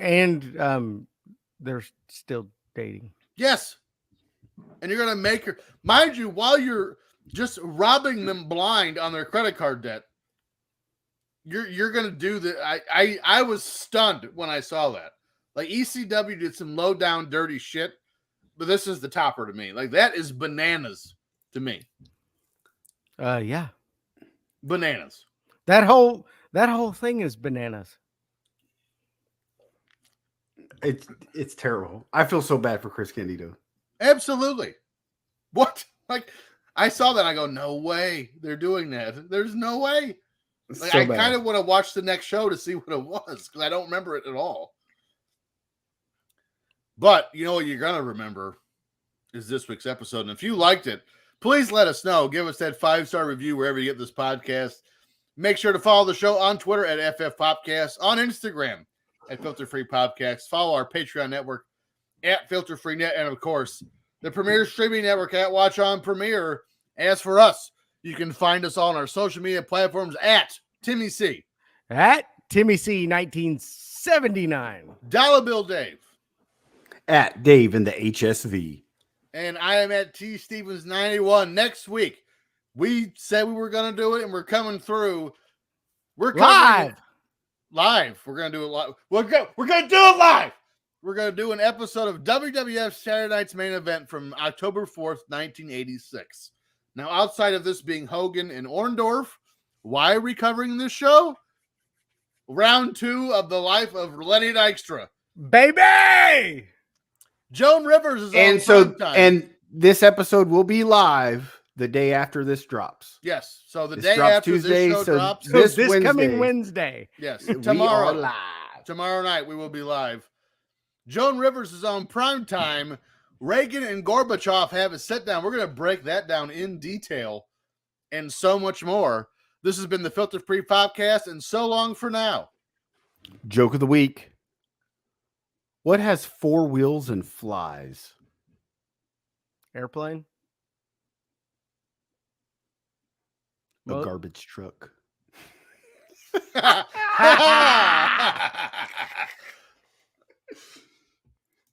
they're still dating. Yes. And you're going to make her, mind you, while you're just robbing them blind on their credit card debt, you're going to do that. I was stunned when I saw that. Like, ECW did some low down dirty shit, but this is the topper to me. Like, that is bananas to me. Yeah. Bananas. That whole thing is bananas. It's terrible. I feel so bad for Chris Candido. Absolutely. What? Like, I saw that. I go, no way they're doing that. There's no way. Like, So I bad. kind of want to watch the next show to see what it was because I don't remember it at all. But you know what you're going to remember is this week's episode. And if you liked it, please let us know. Give us that 5-star review wherever you get this podcast. Make sure to follow the show on Twitter at FF Popcast, on Instagram at Filter Free Podcast. Follow our Patreon network at Filter Free Net, and of course, the Premier Streaming Network at Watch On Premier. As for us, you can find us on our social media platforms at Timmy C, At Timmy C 1979. Dollar Bill Dave, At Dave in the HSV. and I am at T Stevens 91. Next week, we said we were going to do it, and we're coming through. We're coming live. We're going to do it live. We're going to do it live. We're going to do an episode of WWF Saturday Night's Main Event from October 4th, 1986. Now, outside of this being Hogan and Orndorff, why are we covering this show? Round 2 of the life of Lenny Dykstra. Baby! Joan Rivers is And on so, prime time. and this episode will be live the day after this drops. Yes, so the This day drops after Tuesday, this show so drops, So This this Wednesday. coming Wednesday. yes, We are tomorrow live. night we will be live. Joan Rivers is on prime time. Reagan and Gorbachev have a sit down. We're going to break that down in detail and so much more. This has been the Filter Free Podcast, and so long for now. Joke of the week. What has 4 wheels and flies? Airplane. A Well- garbage truck.